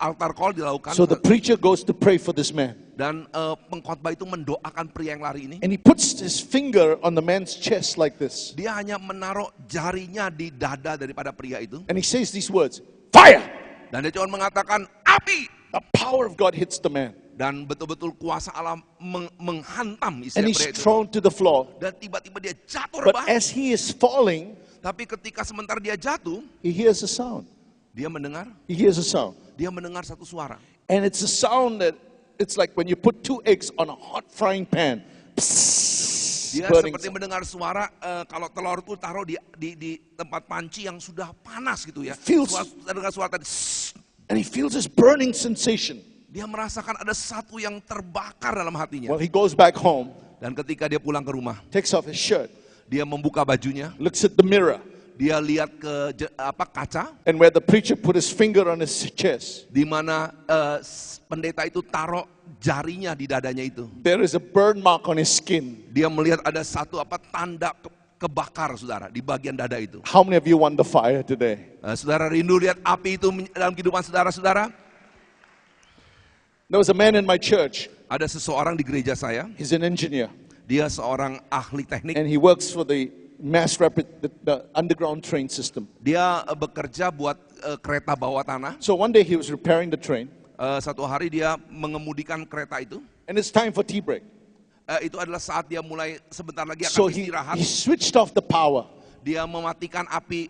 Speaker 2: altar call dilakukan.
Speaker 1: So the preacher goes to pray for this man.
Speaker 2: Dan pengkhotbah itu mendoakan pria yang lari ini.
Speaker 1: And he puts his finger on the man's chest like this.
Speaker 2: Dia hanya menaruh jarinya di dada daripada pria itu.
Speaker 1: And he says these words, fire!
Speaker 2: Dan dia cuma mengatakan, api!
Speaker 1: The power of God hits the man.
Speaker 2: Dan betul-betul kuasa Allah menghantam isi
Speaker 1: And
Speaker 2: pria
Speaker 1: he's
Speaker 2: itu.
Speaker 1: thrown to the floor.
Speaker 2: Dan tiba-tiba dia jatuh
Speaker 1: But
Speaker 2: rebah.
Speaker 1: as he is falling,
Speaker 2: Tapi ketika sementara dia jatuh,
Speaker 1: he hears a sound.
Speaker 2: dia mendengar.
Speaker 1: He hears a sound.
Speaker 2: Dia mendengar satu suara.
Speaker 1: And it's a sound that it's like when you put 2 eggs on a hot frying pan.
Speaker 2: Dia
Speaker 1: Burning
Speaker 2: seperti
Speaker 1: sound.
Speaker 2: mendengar suara kalau telur itu taruh di tempat panci yang sudah panas gitu ya.
Speaker 1: Feels-
Speaker 2: Dengar suara tadi. "Sss."
Speaker 1: And he feels this burning sensation.
Speaker 2: Dia merasakan ada satu yang terbakar dalam hatinya.
Speaker 1: Well, he goes back home,
Speaker 2: Dan ketika dia pulang ke rumah,
Speaker 1: takes off his shirt,
Speaker 2: dia membuka bajunya,
Speaker 1: looks at the mirror,
Speaker 2: dia lihat ke kaca
Speaker 1: and where the preacher put his finger on his chest,
Speaker 2: di mana pendeta itu taruh jarinya di dadanya itu.
Speaker 1: there is a burn mark on his skin.
Speaker 2: Dia melihat ada satu tanda kebakar, saudara, di bagian dada itu.
Speaker 1: How many of you want the fire today?
Speaker 2: Saudara rindu lihat api itu dalam kehidupan saudara-saudara?
Speaker 1: There was a man in my church.
Speaker 2: Ada seseorang di gereja saya,
Speaker 1: He's an engineer,
Speaker 2: dia seorang ahli teknik,
Speaker 1: and he works for the the underground train system.
Speaker 2: Dia bekerja buat kereta bawah tanah.
Speaker 1: So one day he was repairing the train,
Speaker 2: Satu hari dia mengemudikan kereta itu.
Speaker 1: and it's time for tea break.
Speaker 2: Itu adalah saat dia mulai sebentar lagi
Speaker 1: So
Speaker 2: akan
Speaker 1: he
Speaker 2: istirahat.
Speaker 1: switched off the power.
Speaker 2: Dia mematikan api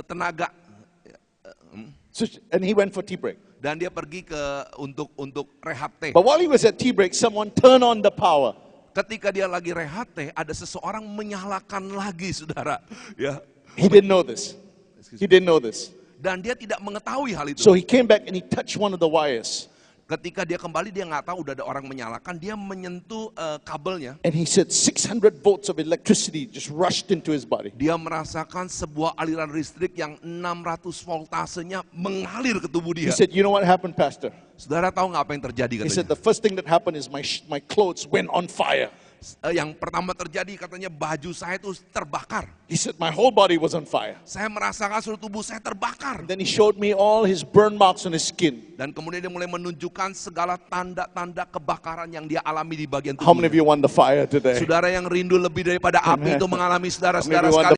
Speaker 2: tenaga
Speaker 1: And he went for tea break.
Speaker 2: dan dia pergi untuk rehat teh.
Speaker 1: But while he was at tea break, someone turned on the power.
Speaker 2: Ketika dia lagi rehat teh, ada seseorang menyalakan lagi, saudara. Ya.
Speaker 1: He didn't know this. He didn't know this.
Speaker 2: Dan dia tidak mengetahui hal itu.
Speaker 1: So he came back and he touched one of the wires.
Speaker 2: Ketika dia kembali, dia nggak tahu udah ada orang menyalakan. Dia menyentuh kabelnya.
Speaker 1: And he said 600 volts of electricity just rushed into his body.
Speaker 2: Dia merasakan sebuah aliran listrik yang 600 voltasenya mengalir ke tubuh
Speaker 1: He
Speaker 2: dia.
Speaker 1: said, you know what happened, Pastor?
Speaker 2: Saudara tahu nggak apa yang terjadi
Speaker 1: He said,
Speaker 2: katanya?
Speaker 1: the first thing that happened is my clothes went on fire.
Speaker 2: Yang pertama terjadi katanya baju saya itu terbakar.
Speaker 1: He said, my whole body was on fire.
Speaker 2: Saya merasakan seluruh tubuh saya terbakar.
Speaker 1: Then he showed me all his burn marks on his skin.
Speaker 2: Dan kemudian dia mulai menunjukkan segala tanda-tanda kebakaran yang dia alami di bagian
Speaker 1: How many of
Speaker 2: tubuhnya.
Speaker 1: you want the fire today?
Speaker 2: Saudara yang rindu lebih daripada api
Speaker 1: Amen.
Speaker 2: itu mengalami saudara-saudara
Speaker 1: How many want
Speaker 2: sekali.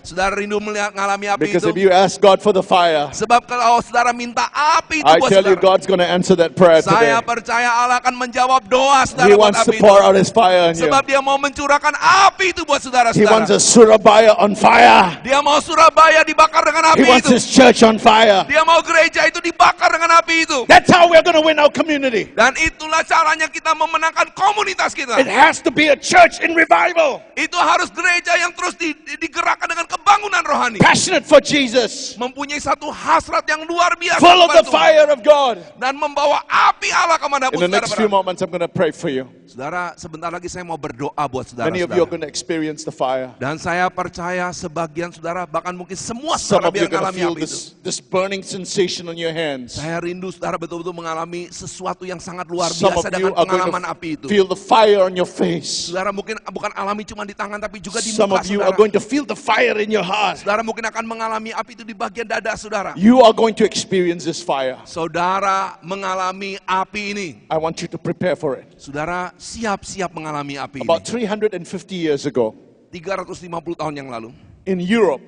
Speaker 2: Saudara rindu mengalami api
Speaker 1: Because
Speaker 2: itu.
Speaker 1: if you ask God for the fire,
Speaker 2: Sebab kalau saudara minta api itu
Speaker 1: I
Speaker 2: buat
Speaker 1: tell you,
Speaker 2: saudara,
Speaker 1: God's going to answer that prayer today.
Speaker 2: saya percaya Allah akan menjawab doa
Speaker 1: He
Speaker 2: saudara buat
Speaker 1: wants to
Speaker 2: api itu.
Speaker 1: pour out his fire on you.
Speaker 2: Sebab dia mau mencurahkan api itu buat
Speaker 1: He
Speaker 2: saudara-saudara.
Speaker 1: wants a Surabaya on fire.
Speaker 2: Dia mau Surabaya dibakar dengan
Speaker 1: He
Speaker 2: api
Speaker 1: wants
Speaker 2: itu.
Speaker 1: his church on fire.
Speaker 2: Dia mau gereja itu dibakar dengan api itu.
Speaker 1: That's how we're going to win our community.
Speaker 2: Dan itulah caranya kita memenangkan komunitas kita.
Speaker 1: It has to be a church in revival,
Speaker 2: Itu harus gereja yang terus digerakkan dengan kebangunan rohani.
Speaker 1: passionate for Jesus,
Speaker 2: Mempunyai satu hasrat yang luar biasa
Speaker 1: full of
Speaker 2: kepada
Speaker 1: the
Speaker 2: Tuhan.
Speaker 1: fire of God.
Speaker 2: Dan membawa api Allah kemanapun
Speaker 1: In the
Speaker 2: saudara
Speaker 1: next few
Speaker 2: berada.
Speaker 1: moments, I'm going to pray for you.
Speaker 2: Saudara, sebentar lagi saya mau berdoa buat
Speaker 1: Many of you are
Speaker 2: saudara-saudara.
Speaker 1: going to experience the fire.
Speaker 2: Dan saya percaya sebagian saudara, bahkan mungkin semua
Speaker 1: Some
Speaker 2: saudara
Speaker 1: of you
Speaker 2: biar
Speaker 1: are going to
Speaker 2: mengalami
Speaker 1: feel
Speaker 2: api itu.
Speaker 1: this burning sensation on your hands.
Speaker 2: Saya rindu saudara betul-betul mengalami sesuatu yang sangat luar
Speaker 1: Some
Speaker 2: biasa
Speaker 1: of you
Speaker 2: dengan
Speaker 1: are
Speaker 2: pengalaman
Speaker 1: going
Speaker 2: api itu.
Speaker 1: to feel the fire on your face.
Speaker 2: Saudara mungkin bukan alami cuma di tangan tapi juga di
Speaker 1: Some
Speaker 2: muka
Speaker 1: of you are
Speaker 2: saudara.
Speaker 1: going to feel the fire in your heart.
Speaker 2: Saudara mungkin akan mengalami api itu di bagian dada saudara.
Speaker 1: You are going to experience this fire.
Speaker 2: Saudara mengalami api ini.
Speaker 1: I want you to prepare for it.
Speaker 2: Saudara siap-siap mengalami api
Speaker 1: About
Speaker 2: ini.
Speaker 1: 350 years ago,
Speaker 2: 350 tahun yang lalu
Speaker 1: in Europe,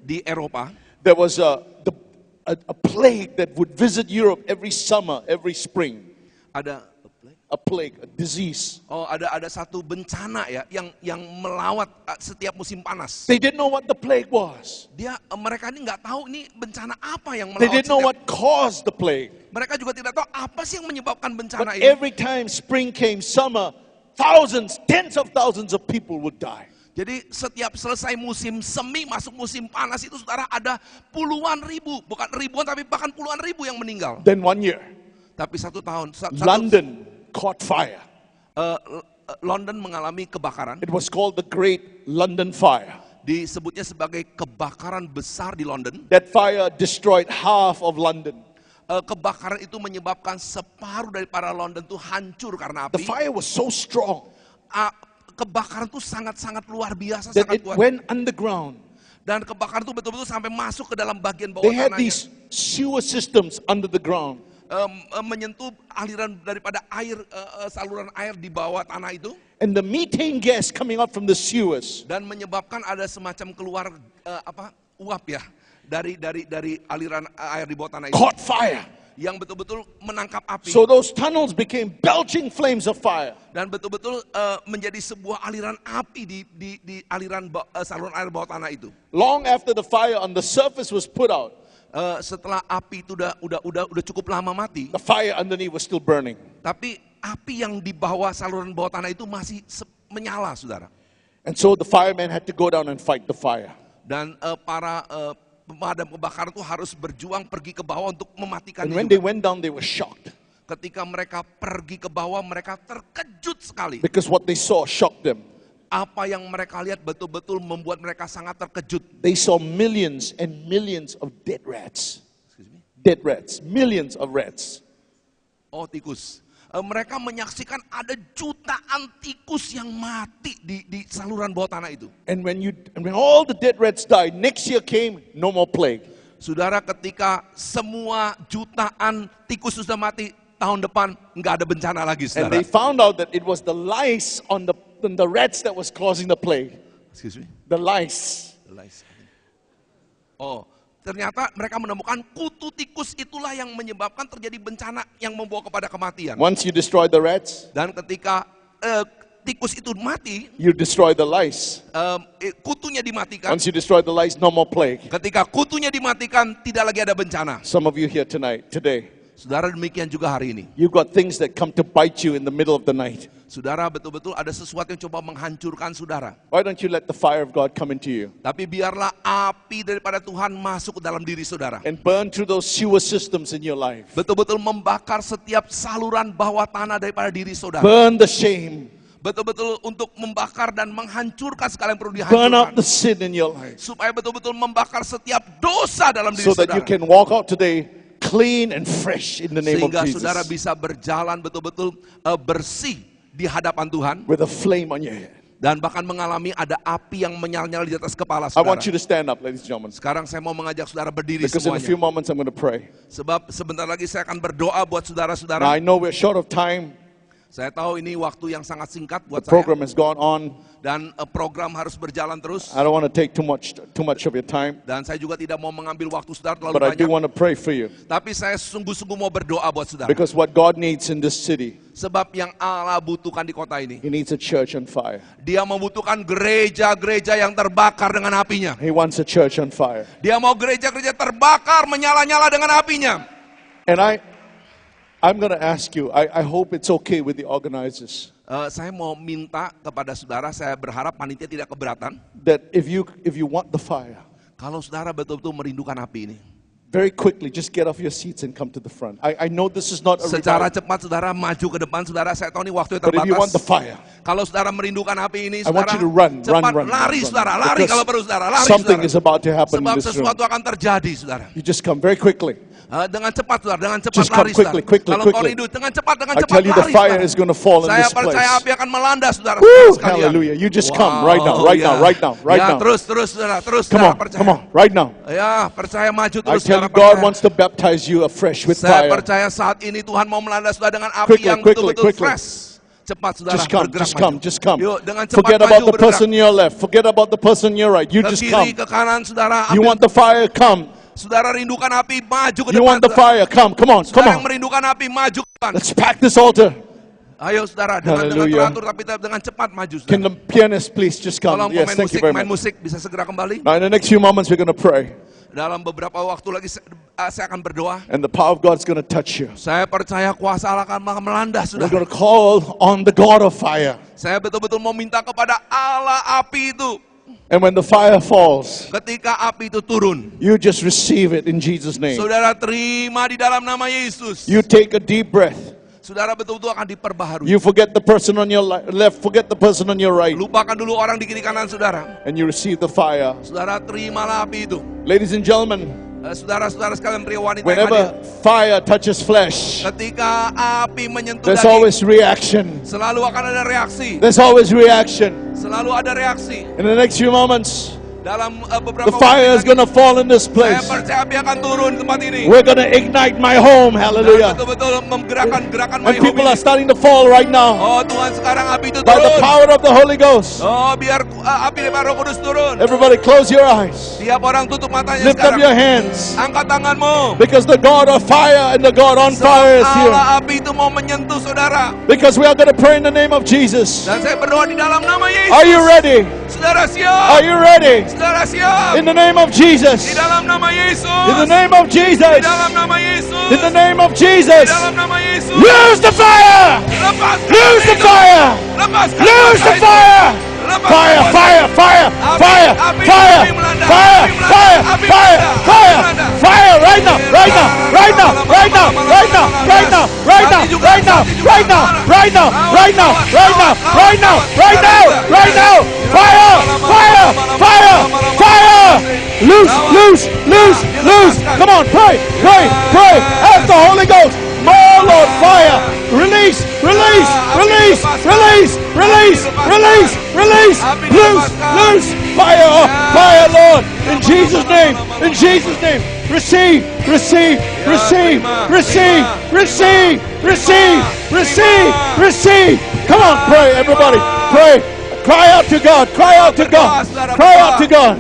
Speaker 2: di Eropa
Speaker 1: there was a plague that would visit Europe every summer, every spring.
Speaker 2: ada
Speaker 1: A plague, a disease.
Speaker 2: ada satu bencana ya yang melawat setiap musim panas.
Speaker 1: They didn't know what the plague was.
Speaker 2: Mereka ini nggak tahu ini bencana apa yang
Speaker 1: They
Speaker 2: melawat
Speaker 1: didn't know
Speaker 2: setiap.
Speaker 1: what caused the plague.
Speaker 2: Mereka juga tidak tahu apa sih yang menyebabkan bencana
Speaker 1: But
Speaker 2: ini.
Speaker 1: every time spring came, summer, thousands, tens of thousands of people would die.
Speaker 2: Jadi setiap selesai musim semi masuk musim panas itu saudara ada puluhan ribu, bukan ribuan tapi bahkan puluhan ribu yang meninggal.
Speaker 1: Then one year,
Speaker 2: Tapi satu tahun
Speaker 1: London caught fire.
Speaker 2: London mengalami kebakaran.
Speaker 1: It was called the Great London Fire.
Speaker 2: Disebutnya sebagai kebakaran besar di London.
Speaker 1: That fire destroyed half of London.
Speaker 2: Kebakaran itu menyebabkan separuh dari para London itu hancur karena
Speaker 1: The
Speaker 2: api.
Speaker 1: fire was so strong
Speaker 2: Kebakaran itu sangat-sangat luar biasa,
Speaker 1: that
Speaker 2: sangat
Speaker 1: it
Speaker 2: kuat.
Speaker 1: went underground.
Speaker 2: Dan kebakaran itu betul-betul sampai masuk ke dalam bagian bawah
Speaker 1: They had
Speaker 2: tanahnya.
Speaker 1: these sewer systems under the ground.
Speaker 2: Menyentuh aliran daripada air, saluran air di bawah tanah itu.
Speaker 1: And the methane gas coming out from the sewers
Speaker 2: Dan menyebabkan ada semacam keluar uap ya dari aliran air di bawah tanah itu.
Speaker 1: caught fire.
Speaker 2: Yang betul-betul menangkap api.
Speaker 1: So those tunnels became belching flames of fire.
Speaker 2: Dan betul-betul menjadi sebuah aliran api di aliran saluran air bawah tanah itu.
Speaker 1: Long after the fire on the surface was put out,
Speaker 2: Setelah api itu udah cukup lama mati,
Speaker 1: the fire underneath was still burning.
Speaker 2: tapi api yang di bawah saluran bawah tanah itu masih menyala, saudara.
Speaker 1: And so the firemen had to go down and fight the fire.
Speaker 2: Dan para pemadam kebakaran itu harus berjuang pergi ke bawah untuk mematikan
Speaker 1: And when
Speaker 2: juga.
Speaker 1: they went down, they were shocked
Speaker 2: Ketika mereka pergi ke bawah, mereka terkejut sekali.
Speaker 1: because what they saw shocked them.
Speaker 2: Apa yang mereka lihat betul-betul membuat mereka sangat terkejut.
Speaker 1: They saw millions and millions of dead rats. Dead rats, millions of rats.
Speaker 2: Oh, tikus. Mereka menyaksikan ada jutaan tikus yang mati di saluran bawah tanah itu.
Speaker 1: And when all the dead rats died, next year came, no more plague.
Speaker 2: Saudara, ketika semua jutaan tikus sudah mati, tahun depan nggak ada bencana lagi,
Speaker 1: And
Speaker 2: saudara.
Speaker 1: they found out that it was the lice on the rats that was causing the plague.
Speaker 2: Excuse me.
Speaker 1: The lice.
Speaker 2: Oh, ternyata mereka menemukan kutu tikus itulah yang menyebabkan terjadi bencana yang membawa kepada kematian.
Speaker 1: Once you destroy the rats,
Speaker 2: Dan ketika tikus itu mati,
Speaker 1: you destroy the lice.
Speaker 2: kutunya dimatikan.
Speaker 1: Once you destroy the lice, no more plague.
Speaker 2: Ketika kutunya dimatikan, tidak lagi ada bencana.
Speaker 1: Some of you here today,
Speaker 2: Saudara, demikian juga hari ini.
Speaker 1: you've got things that come to bite you in the middle of the night.
Speaker 2: Saudara, betul-betul ada sesuatu yang coba menghancurkan saudara.
Speaker 1: Why don't you let the fire of God come into you
Speaker 2: Tapi biarlah api daripada Tuhan masuk ke dalam diri saudara.
Speaker 1: and burn through those sewer systems in your life?
Speaker 2: Betul-betul membakar setiap saluran bawah tanah daripada diri saudara.
Speaker 1: Burn the shame.
Speaker 2: Betul-betul untuk membakar dan menghancurkan segala yang perlu
Speaker 1: Burn out
Speaker 2: dihancurkan.
Speaker 1: the sin in your life
Speaker 2: Supaya betul-betul membakar setiap dosa dalam diri
Speaker 1: so that you
Speaker 2: saudara.
Speaker 1: can walk out today clean and fresh in the name of
Speaker 2: Sehingga saudara
Speaker 1: Jesus
Speaker 2: bisa berjalan betul-betul bersih di hadapan Tuhan.
Speaker 1: with a flame on your head.
Speaker 2: Dan bahkan mengalami ada api yang menyala-nyala di atas kepala
Speaker 1: I want
Speaker 2: saudara.
Speaker 1: you to stand up, ladies and gentlemen,
Speaker 2: Sekarang saya mau mengajak saudara berdiri
Speaker 1: because in a few
Speaker 2: semuanya.
Speaker 1: moments I'm going to pray.
Speaker 2: Sebab sebentar lagi saya akan berdoa buat
Speaker 1: Now
Speaker 2: saudara-saudara.
Speaker 1: I know we're short of time.
Speaker 2: Saya tahu ini waktu yang sangat singkat
Speaker 1: The
Speaker 2: buat saya.
Speaker 1: program has gone on.
Speaker 2: Dan program harus berjalan terus.
Speaker 1: I don't want to take too much of your time,
Speaker 2: Dan saya juga tidak mau mengambil waktu saudara terlalu
Speaker 1: but I do
Speaker 2: banyak.
Speaker 1: want to pray for you
Speaker 2: Tapi saya sungguh-sungguh mau berdoa buat saudara.
Speaker 1: because what God needs in this city,
Speaker 2: Sebab yang Allah butuhkan di kota ini,
Speaker 1: He needs a church on fire.
Speaker 2: Dia membutuhkan gereja-gereja yang terbakar dengan apinya.
Speaker 1: He wants a church on fire.
Speaker 2: Dia mau gereja-gereja terbakar, menyala-nyala dengan apinya.
Speaker 1: And I'm going to ask you, I hope it's okay with the organizers,
Speaker 2: Saya mau minta kepada saudara, saya berharap panitia tidak keberatan.
Speaker 1: that if you want the fire,
Speaker 2: Kalau saudara betul-betul merindukan api ini,
Speaker 1: very quickly just get off your seats and come to the front. I know this is not a
Speaker 2: secara
Speaker 1: revival,
Speaker 2: cepat saudara maju ke depan. Saudara, saya tahu ini waktu yang
Speaker 1: but if you want the
Speaker 2: terbatas.
Speaker 1: fire,
Speaker 2: Kalau saudara merindukan api ini,
Speaker 1: I want
Speaker 2: saudara
Speaker 1: you to run,
Speaker 2: cepat
Speaker 1: run.
Speaker 2: lari saudara, lari
Speaker 1: Because
Speaker 2: kalau perlu saudara, lari
Speaker 1: something
Speaker 2: saudara.
Speaker 1: is about to happen in
Speaker 2: Sebab
Speaker 1: this room.
Speaker 2: sesuatu akan terjadi saudara.
Speaker 1: You just come very quickly.
Speaker 2: Dengan cepat saudara, dengan cepat
Speaker 1: Just come
Speaker 2: lari saudara.
Speaker 1: quickly.
Speaker 2: Kalau kau rindu, dengan cepat
Speaker 1: I tell you, the
Speaker 2: lari
Speaker 1: fire
Speaker 2: saudara.
Speaker 1: is going to fall in
Speaker 2: Saya
Speaker 1: this
Speaker 2: percaya
Speaker 1: place.
Speaker 2: api akan melanda saudara.
Speaker 1: Woo!
Speaker 2: sekalian.
Speaker 1: Hallelujah. You just
Speaker 2: Wow,
Speaker 1: come right now, right
Speaker 2: ya,
Speaker 1: now.
Speaker 2: Terus saudara, terus
Speaker 1: Come
Speaker 2: saudara
Speaker 1: on,
Speaker 2: percaya.
Speaker 1: come on, right now.
Speaker 2: Ya, percaya maju
Speaker 1: I
Speaker 2: terus
Speaker 1: tell
Speaker 2: saudara
Speaker 1: you, God
Speaker 2: percaya.
Speaker 1: wants to baptize you afresh with
Speaker 2: Saya
Speaker 1: fire.
Speaker 2: percaya saat ini Tuhan mau melanda saudara dengan api
Speaker 1: Quickly,
Speaker 2: yang
Speaker 1: quickly,
Speaker 2: betul-betul
Speaker 1: quickly.
Speaker 2: fresh. Cepat saudara,
Speaker 1: Just come,
Speaker 2: bergerak
Speaker 1: just come,
Speaker 2: maju.
Speaker 1: just come.
Speaker 2: Yuk, dengan cepat
Speaker 1: Forget
Speaker 2: maju,
Speaker 1: about the
Speaker 2: bergerak.
Speaker 1: person on your left. Forget about the person on your right. You
Speaker 2: Ke
Speaker 1: just
Speaker 2: kiri,
Speaker 1: come.
Speaker 2: ke kanan saudara.
Speaker 1: You
Speaker 2: Ambil-
Speaker 1: want the fire? Come.
Speaker 2: Saudara rindukan api, maju ke
Speaker 1: You
Speaker 2: depan.
Speaker 1: want the
Speaker 2: saudara.
Speaker 1: fire? Come. Come on, come
Speaker 2: Saudara yang
Speaker 1: on.
Speaker 2: merindukan api, maju ke depan.
Speaker 1: Let's pack this altar.
Speaker 2: Ayo saudara, dengan
Speaker 1: Hallelujah.
Speaker 2: teratur tapi dengan cepat maju
Speaker 1: Can
Speaker 2: saudara.
Speaker 1: the pianist please just
Speaker 2: Tolong
Speaker 1: come? Yes,
Speaker 2: pemain
Speaker 1: thank you
Speaker 2: musik,
Speaker 1: very
Speaker 2: main
Speaker 1: much.
Speaker 2: musik bisa segera kembali.
Speaker 1: Now, in the next few moments, we're going to pray,
Speaker 2: Dalam beberapa waktu lagi saya akan berdoa.
Speaker 1: and the power of God is going to touch you.
Speaker 2: Saya percaya kuasa Allah akan melanda
Speaker 1: We're
Speaker 2: saudara.
Speaker 1: going to call on the God of fire.
Speaker 2: Saya betul-betul mau minta kepada Allah api itu.
Speaker 1: And when the fire falls,
Speaker 2: Ketika api itu turun,
Speaker 1: you just receive it in Jesus' name.
Speaker 2: saudara terima di dalam nama Yesus.
Speaker 1: You take a deep breath.
Speaker 2: Saudara betul-betul akan diperbaharui.
Speaker 1: You forget the person on your left, forget the person on your right,
Speaker 2: Lupakan dulu orang di kiri kanan saudara.
Speaker 1: and you receive the fire.
Speaker 2: Saudara terimalah api itu.
Speaker 1: Ladies and gentlemen,
Speaker 2: Saudara-saudara sekalian pria wanita yang
Speaker 1: whenever
Speaker 2: hadir.
Speaker 1: fire touches flesh,
Speaker 2: Ketika api menyentuh
Speaker 1: there's
Speaker 2: daging,
Speaker 1: always reaction.
Speaker 2: selalu akan ada reaksi.
Speaker 1: There's always reaction.
Speaker 2: Selalu ada reaksi.
Speaker 1: In the next few moments,
Speaker 2: Dalam beberapa
Speaker 1: the fire is
Speaker 2: waktu
Speaker 1: going to fall in this
Speaker 2: saya
Speaker 1: place.
Speaker 2: percaya api akan turun di tempat ini.
Speaker 1: We're going to ignite my home.
Speaker 2: Dan
Speaker 1: Hallelujah.
Speaker 2: betul-betul menggerakkan gerakan my
Speaker 1: And
Speaker 2: home
Speaker 1: people
Speaker 2: ini.
Speaker 1: are starting to fall right now
Speaker 2: Oh Tuhan, sekarang api itu
Speaker 1: by the
Speaker 2: turun.
Speaker 1: power of the Holy Ghost.
Speaker 2: Oh biar api dari Roh Kudus turun.
Speaker 1: Everybody close your eyes.
Speaker 2: Tiap orang tutup matanya
Speaker 1: Lift up
Speaker 2: sekarang.
Speaker 1: your hands.
Speaker 2: Angkat tanganmu.
Speaker 1: Because the God of fire and the God on fire is here.
Speaker 2: Allah api itu mau menyentuh saudara.
Speaker 1: Because we are going to pray in the name of Jesus.
Speaker 2: Dan saya berdoa di dalam nama Yesus.
Speaker 1: Are you ready?
Speaker 2: Saudara
Speaker 1: Are
Speaker 2: siap.
Speaker 1: you ready?
Speaker 2: Saudara siap.
Speaker 1: In the name of
Speaker 2: Di
Speaker 1: Jesus.
Speaker 2: dalam nama Yesus.
Speaker 1: In the name of
Speaker 2: Di
Speaker 1: Jesus.
Speaker 2: dalam nama Yesus.
Speaker 1: In the name of
Speaker 2: Di
Speaker 1: Jesus.
Speaker 2: dalam nama Yesus.
Speaker 1: Lose the fire!
Speaker 2: Lepaskan
Speaker 1: Lose the
Speaker 2: itu.
Speaker 1: fire!
Speaker 2: Lepaskan
Speaker 1: Lose the
Speaker 2: itu.
Speaker 1: fire!
Speaker 2: Lepaskan
Speaker 1: Fire,
Speaker 2: itu.
Speaker 1: fire, fire, fire,
Speaker 2: api,
Speaker 1: fire,
Speaker 2: api melanda,
Speaker 1: fire,
Speaker 2: api melanda,
Speaker 1: fire,
Speaker 2: api
Speaker 1: fire,
Speaker 2: melanda, api
Speaker 1: fire,
Speaker 2: melanda.
Speaker 1: fire, right now, right now, right now, right now, right now, right now, right now, right now, right now, right now, right now, right now, right now, right now, right now, fire, fire, fire, fire, loose, loose, loose, loose. Come on, pray, pray, pray. Ask the Holy Ghost. More, Lord, fire. Release, release, release, release, release, release, release. Loose, loose. Fire, fire, Lord. In Jesus' name, in Jesus' name. Receive, receive, receive, receive, receive, receive, receive, receive. Come on, pray, everybody. Pray. Cry out to God. Cry out to God. Cry out to God.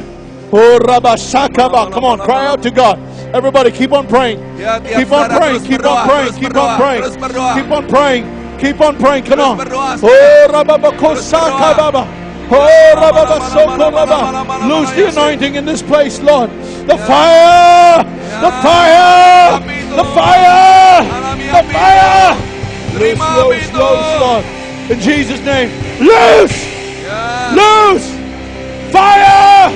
Speaker 1: Oh, Rabba Shakaba. Come on, cry out to God. Everybody keep on praying. Keep on praying. Keep on praying. Keep on praying. Keep on praying. Keep on praying. Come on. Oh, Rabba Bakosaka Baba. Oh, Rabba Basoko Rabba. Lose the anointing in this place, Lord. The fire. The fire. The fire. The fire. Loose, loose, loose, Lord. In Jesus' name. Loose. Loose. Fire.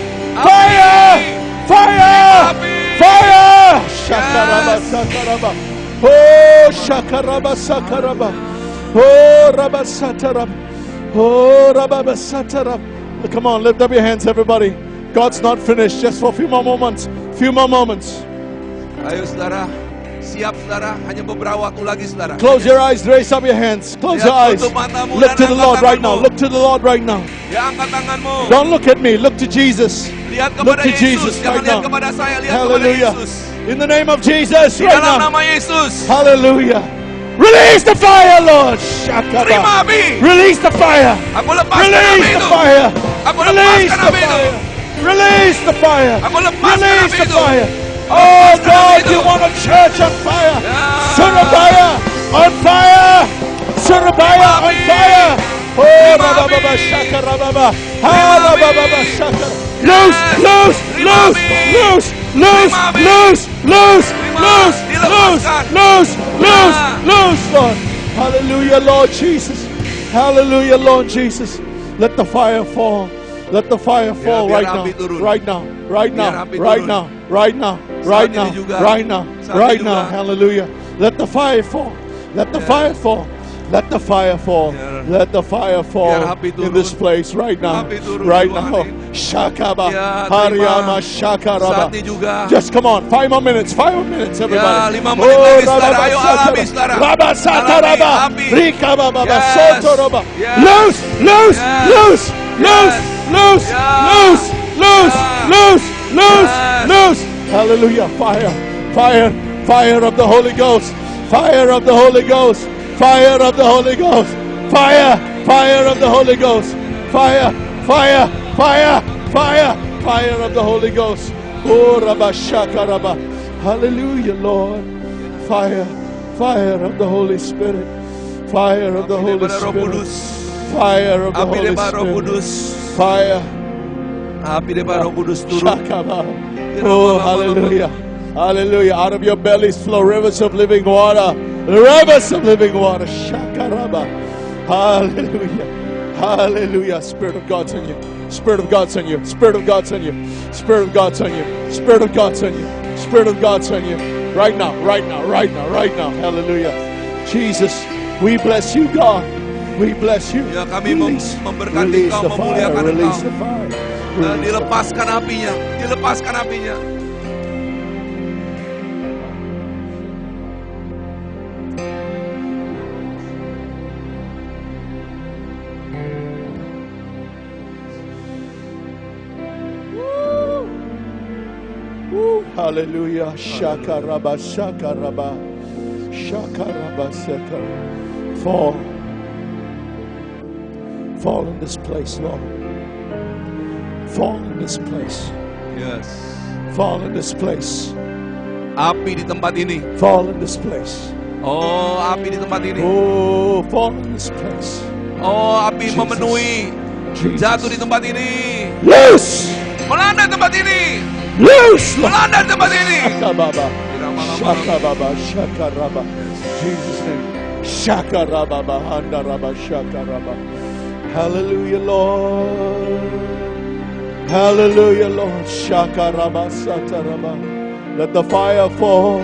Speaker 1: Fire. Fire. Fire. Shakaraba Sakaraba. Oh, Shakaraba Sakaraba. Oh, Rabba Satarab. Oh, Rabba Satarab. Come on, lift up your hands, everybody. God's not finished. Just for a few more moments. Few more moments.
Speaker 2: Ayo saudara, siap saudara, hanya beberapa waktu lagi saudara.
Speaker 1: Close your eyes, raise up your hands. Close your eyes. Look to the Lord right now. Look to the Lord right now.
Speaker 2: Ya, angkat tanganmu.
Speaker 1: Don't look at me. Look to Jesus.
Speaker 2: Lihat
Speaker 1: Look
Speaker 2: kepada
Speaker 1: to
Speaker 2: Yesus,
Speaker 1: Jesus
Speaker 2: jangan
Speaker 1: right
Speaker 2: lihat
Speaker 1: now.
Speaker 2: kepada saya, lihat kepada
Speaker 1: Hallelujah.
Speaker 2: Yesus.
Speaker 1: In the name of Jesus
Speaker 2: Di
Speaker 1: right
Speaker 2: dalam
Speaker 1: now.
Speaker 2: nama Yesus.
Speaker 1: Hallelujah. Release the fire, Lord.
Speaker 2: Terima
Speaker 1: Shakaba.
Speaker 2: api.
Speaker 1: Release the fire.
Speaker 2: Aku lepaskan api
Speaker 1: Release the
Speaker 2: itu.
Speaker 1: fire.
Speaker 2: Aku
Speaker 1: Release
Speaker 2: lepaskan
Speaker 1: the
Speaker 2: api itu.
Speaker 1: fire. Release the fire.
Speaker 2: Aku lepaskan
Speaker 1: Release
Speaker 2: api
Speaker 1: the
Speaker 2: itu.
Speaker 1: fire. Oh
Speaker 2: Lepaskan api
Speaker 1: God,
Speaker 2: itu.
Speaker 1: you want a church on fire.
Speaker 2: Ya.
Speaker 1: Surabaya on fire. Surabaya on
Speaker 2: api.
Speaker 1: fire. Oh,
Speaker 2: Terima
Speaker 1: Rababa
Speaker 2: api.
Speaker 1: Shaka Rababa.
Speaker 2: Terima api.
Speaker 1: Rababa Shaka. Loose,
Speaker 2: Yes.
Speaker 1: loose,
Speaker 2: Terima
Speaker 1: loose,
Speaker 2: api.
Speaker 1: loose, loose,
Speaker 2: Terima api.
Speaker 1: loose, loose,
Speaker 2: Terima.
Speaker 1: loose, loose,
Speaker 2: Dilepaskan.
Speaker 1: loose, loose,
Speaker 2: Ya.
Speaker 1: loose, Lord. Hallelujah, Lord Jesus. Hallelujah, Lord Jesus. Let the fire fall. Let the fire fall
Speaker 2: biar
Speaker 1: right now.
Speaker 2: api turun.
Speaker 1: Right now. Right
Speaker 2: Biar
Speaker 1: now.
Speaker 2: api
Speaker 1: Right
Speaker 2: turun.
Speaker 1: now. Right now. Right
Speaker 2: ini
Speaker 1: now.
Speaker 2: juga.
Speaker 1: Right now.
Speaker 2: Saat
Speaker 1: Right
Speaker 2: ini
Speaker 1: now.
Speaker 2: juga.
Speaker 1: Hallelujah. Let the fire fall. Let the fire fall. Let the fire fall.
Speaker 2: Biar-
Speaker 1: Let the fire fall
Speaker 2: biar api
Speaker 1: in this
Speaker 2: turun.
Speaker 1: place right now.
Speaker 2: Api turun
Speaker 1: Right
Speaker 2: di
Speaker 1: now.
Speaker 2: ruangan ini.
Speaker 1: Shakaba.
Speaker 2: Ya,
Speaker 1: Haryama
Speaker 2: terima.
Speaker 1: Shakaraba.
Speaker 2: Saat ini juga.
Speaker 1: Just come on. 5 more minutes. 5 more minutes, everybody.
Speaker 2: Ya, 5 menit lagi, saudara. Ayo alami, saudara.
Speaker 1: Rabba Sataraba.
Speaker 2: Alami, api.
Speaker 1: Rika Baba.
Speaker 2: Yes.
Speaker 1: Sotoroba.
Speaker 2: Yes.
Speaker 1: Loose. Loose.
Speaker 2: Yes.
Speaker 1: Loose. Loose.
Speaker 2: Yes.
Speaker 1: Loose.
Speaker 2: Yeah.
Speaker 1: Loose. Loose.
Speaker 2: Yeah.
Speaker 1: Loose. Loose.
Speaker 2: Yes.
Speaker 1: Loose. Hallelujah. Fire. Fire. Fire of the Holy Ghost. Fire of the Holy Ghost. Fire of the Holy Ghost. Fire. Fire of the Holy Ghost. Fire. Fire. Fire. Fire. Fire of the Holy Ghost. Oh, Rabba Shaka Rabba. Hallelujah, Lord. Fire. Fire of the Holy Spirit. Fire of the
Speaker 2: Api
Speaker 1: Holy
Speaker 2: daripada Roh
Speaker 1: Spirit.
Speaker 2: Kudus.
Speaker 1: Fire of the
Speaker 2: Api
Speaker 1: Holy
Speaker 2: daripada Roh
Speaker 1: Spirit.
Speaker 2: Kudus.
Speaker 1: Fire.
Speaker 2: Api daripada Roh Kudus turun.
Speaker 1: Shakaba. Oh, hallelujah. Hallelujah. Out of your bellies flow rivers of living water. Rivers of living water. Shakaraba. Hallelujah. Hallelujah. Spirit of God's on you. Spirit of God's on you. Spirit of God's on you. Spirit of God's on you. Spirit of God's on you. Spirit of God's on you. Right now. Right now. Right now. Right now. Hallelujah. Jesus, we bless you, God. We bless you.
Speaker 2: Ya, kami
Speaker 1: Release,
Speaker 2: memberkati
Speaker 1: release
Speaker 2: Engkau,
Speaker 1: the fire.
Speaker 2: memuliakan
Speaker 1: Release
Speaker 2: Engkau.
Speaker 1: the fire.
Speaker 2: Dan
Speaker 1: Release the
Speaker 2: dilepaskan apinya. Dilepaskan apinya.
Speaker 1: Woo. Hallelujah. Shakaraba, shakaraba, shakaraba, shakara. Fall. Fall in this place, Lord. Fall in this place.
Speaker 2: Yes.
Speaker 1: Fall in this place.
Speaker 2: Api di tempat ini.
Speaker 1: Fall in this place.
Speaker 2: Oh, api di tempat ini.
Speaker 1: Oh, fall in this place.
Speaker 2: Oh, api
Speaker 1: Jesus.
Speaker 2: memenuhi.
Speaker 1: Jesus.
Speaker 2: Jatuh di tempat ini.
Speaker 1: Loose!
Speaker 2: Melanda tempat ini.
Speaker 1: Loose! Lord.
Speaker 2: Melanda tempat ini.
Speaker 1: Shakababa.
Speaker 2: Irama-lama.
Speaker 1: Shakababa. Shakaraba. Jesus' name. Shakarababa. Handaraba. Shakaraba. Hallelujah, Lord. Hallelujah, Lord. Shakaraba. Sataraba. Let the fire fall.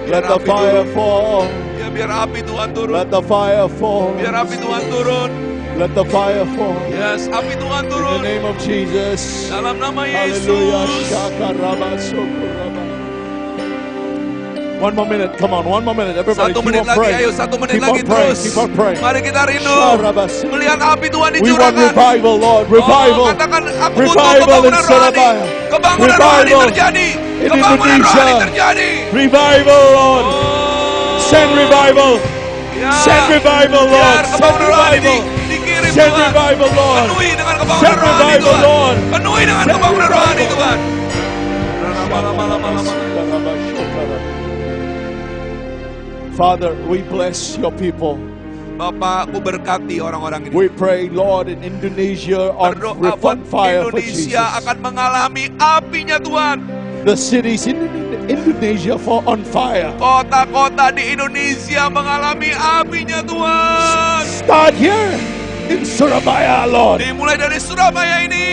Speaker 1: Let the fire fall.
Speaker 2: Ya, biar api Tuhan turun.
Speaker 1: Let the fire fall.
Speaker 2: Biar api Tuhan turun.
Speaker 1: Let the fire fall.
Speaker 2: Yes, api Tuhan
Speaker 1: In the
Speaker 2: turun.
Speaker 1: name of Jesus.
Speaker 2: Dalam nama
Speaker 1: Hallelujah.
Speaker 2: Yesus.
Speaker 1: Shakaraba. Sokuraba. One more minute. Come on. One more minute. Everybody
Speaker 2: Satu
Speaker 1: keep
Speaker 2: menit
Speaker 1: on
Speaker 2: lagi,
Speaker 1: praying.
Speaker 2: ayo 1 menit
Speaker 1: Keep
Speaker 2: lagi
Speaker 1: on praying.
Speaker 2: terus.
Speaker 1: Keep on praying.
Speaker 2: Mari kita rindu
Speaker 1: Sharabas.
Speaker 2: melihat api Tuhan
Speaker 1: We want
Speaker 2: dicurahkan.
Speaker 1: revival, Lord. Revival.
Speaker 2: Oh, katakan aku butuh
Speaker 1: Revival in
Speaker 2: kebangunan rohani.
Speaker 1: Surabaya.
Speaker 2: Kebangunan rohani
Speaker 1: Revival
Speaker 2: terjadi.
Speaker 1: in
Speaker 2: Kebangunan rohani
Speaker 1: Indonesia.
Speaker 2: terjadi.
Speaker 1: Revival, Lord.
Speaker 2: Oh,
Speaker 1: Send revival.
Speaker 2: ya.
Speaker 1: Send revival, Lord.
Speaker 2: Biar
Speaker 1: Send
Speaker 2: kebangunan rohani
Speaker 1: revival.
Speaker 2: dikirim
Speaker 1: Send
Speaker 2: Tuhan.
Speaker 1: revival, Lord.
Speaker 2: Penuhi dengan kebangunan
Speaker 1: Send
Speaker 2: rohani
Speaker 1: revival,
Speaker 2: Tuhan.
Speaker 1: Lord.
Speaker 2: Penuhi dengan
Speaker 1: Send
Speaker 2: kebangunan rohani
Speaker 1: revival.
Speaker 2: Tuhan.
Speaker 1: Father, we bless your people.
Speaker 2: Bapak, ku berkati orang-orang ini.
Speaker 1: We pray, Lord, in Indonesia on
Speaker 2: Berdoa buat
Speaker 1: fire for
Speaker 2: Indonesia
Speaker 1: Jesus.
Speaker 2: akan mengalami apinya Tuhan.
Speaker 1: The cities in Indonesia for on fire.
Speaker 2: Kota-kota di Indonesia mengalami apinya Tuhan.
Speaker 1: Start here in Surabaya, Lord.
Speaker 2: Dimulai dari Surabaya ini.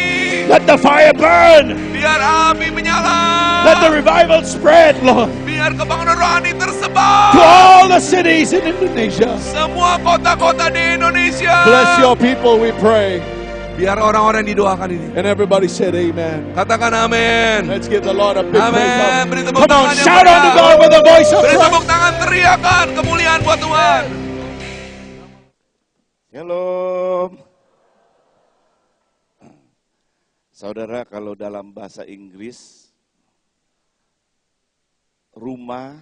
Speaker 1: Let the fire burn.
Speaker 2: Biar api menyala.
Speaker 1: Let the revival spread, Lord,
Speaker 2: Biar kebangunan rohani
Speaker 1: to
Speaker 2: tersebar.
Speaker 1: all the cities in Indonesia.
Speaker 2: Semua kota-kota di Indonesia.
Speaker 1: Bless your people, we pray.
Speaker 2: Biar orang-orang didoakan ini.
Speaker 1: And everybody said amen.
Speaker 2: Katakan amin.
Speaker 1: Let's give the Lord a big
Speaker 2: Amen.
Speaker 1: praise.
Speaker 2: Beri tepuk
Speaker 1: Come on,
Speaker 2: tangan yang
Speaker 1: shout unto
Speaker 2: meriah.
Speaker 1: God with the voice of
Speaker 2: Beri
Speaker 1: Christ.
Speaker 2: tepuk tangan, teriakan kemuliaan buat Tuhan.
Speaker 3: Shalom. Saudara, kalau dalam bahasa Inggris, rumah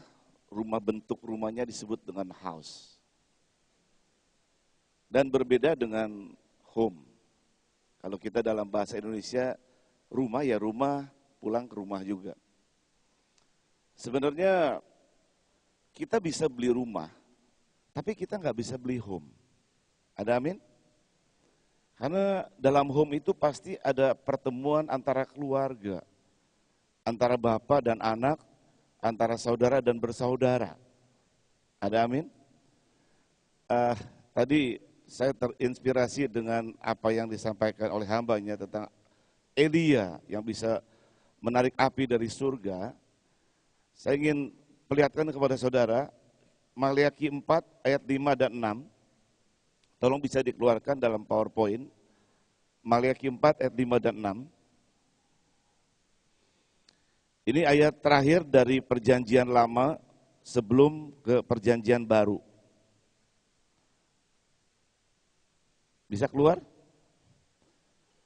Speaker 3: bentuk rumahnya disebut dengan house. Dan berbeda dengan home. Kalau kita dalam bahasa Indonesia, rumah ya rumah, pulang ke rumah juga. Sebenarnya kita bisa beli rumah, tapi kita nggak bisa beli home. Ada amin? Karena dalam home itu pasti ada pertemuan antara keluarga, antara bapak dan anak, antara saudara dan bersaudara. Ada amin? Tadi saya terinspirasi dengan apa yang disampaikan oleh hambanya tentang Elia yang bisa menarik api dari surga. Saya ingin perlihatkan kepada saudara, Maleakhi 4 ayat 5 dan 6. Tolong bisa dikeluarkan dalam PowerPoint. Maleakhi 4 ayat 5 dan 6. Ini ayat terakhir dari perjanjian lama sebelum ke perjanjian baru. Bisa keluar?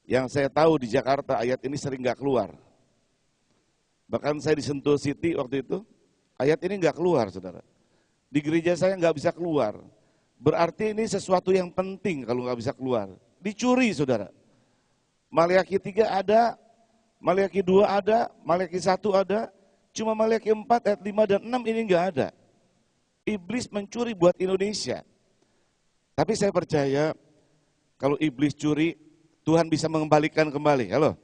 Speaker 3: Yang saya tahu di Jakarta ayat ini sering nggak keluar. Bahkan saya di Sentul City waktu itu, ayat ini nggak keluar, saudara. Di gereja saya nggak bisa keluar. Berarti ini sesuatu yang penting kalau nggak bisa keluar. Dicuri, saudara. Maleakhi 3 ada, Maleakhi 2 ada, Maleakhi 1 ada, cuma Maleakhi 4 ayat 5 dan 6 ini nggak ada. Iblis mencuri buat Indonesia. Tapi saya percaya kalau iblis curi, Tuhan bisa mengembalikan kembali. Halo?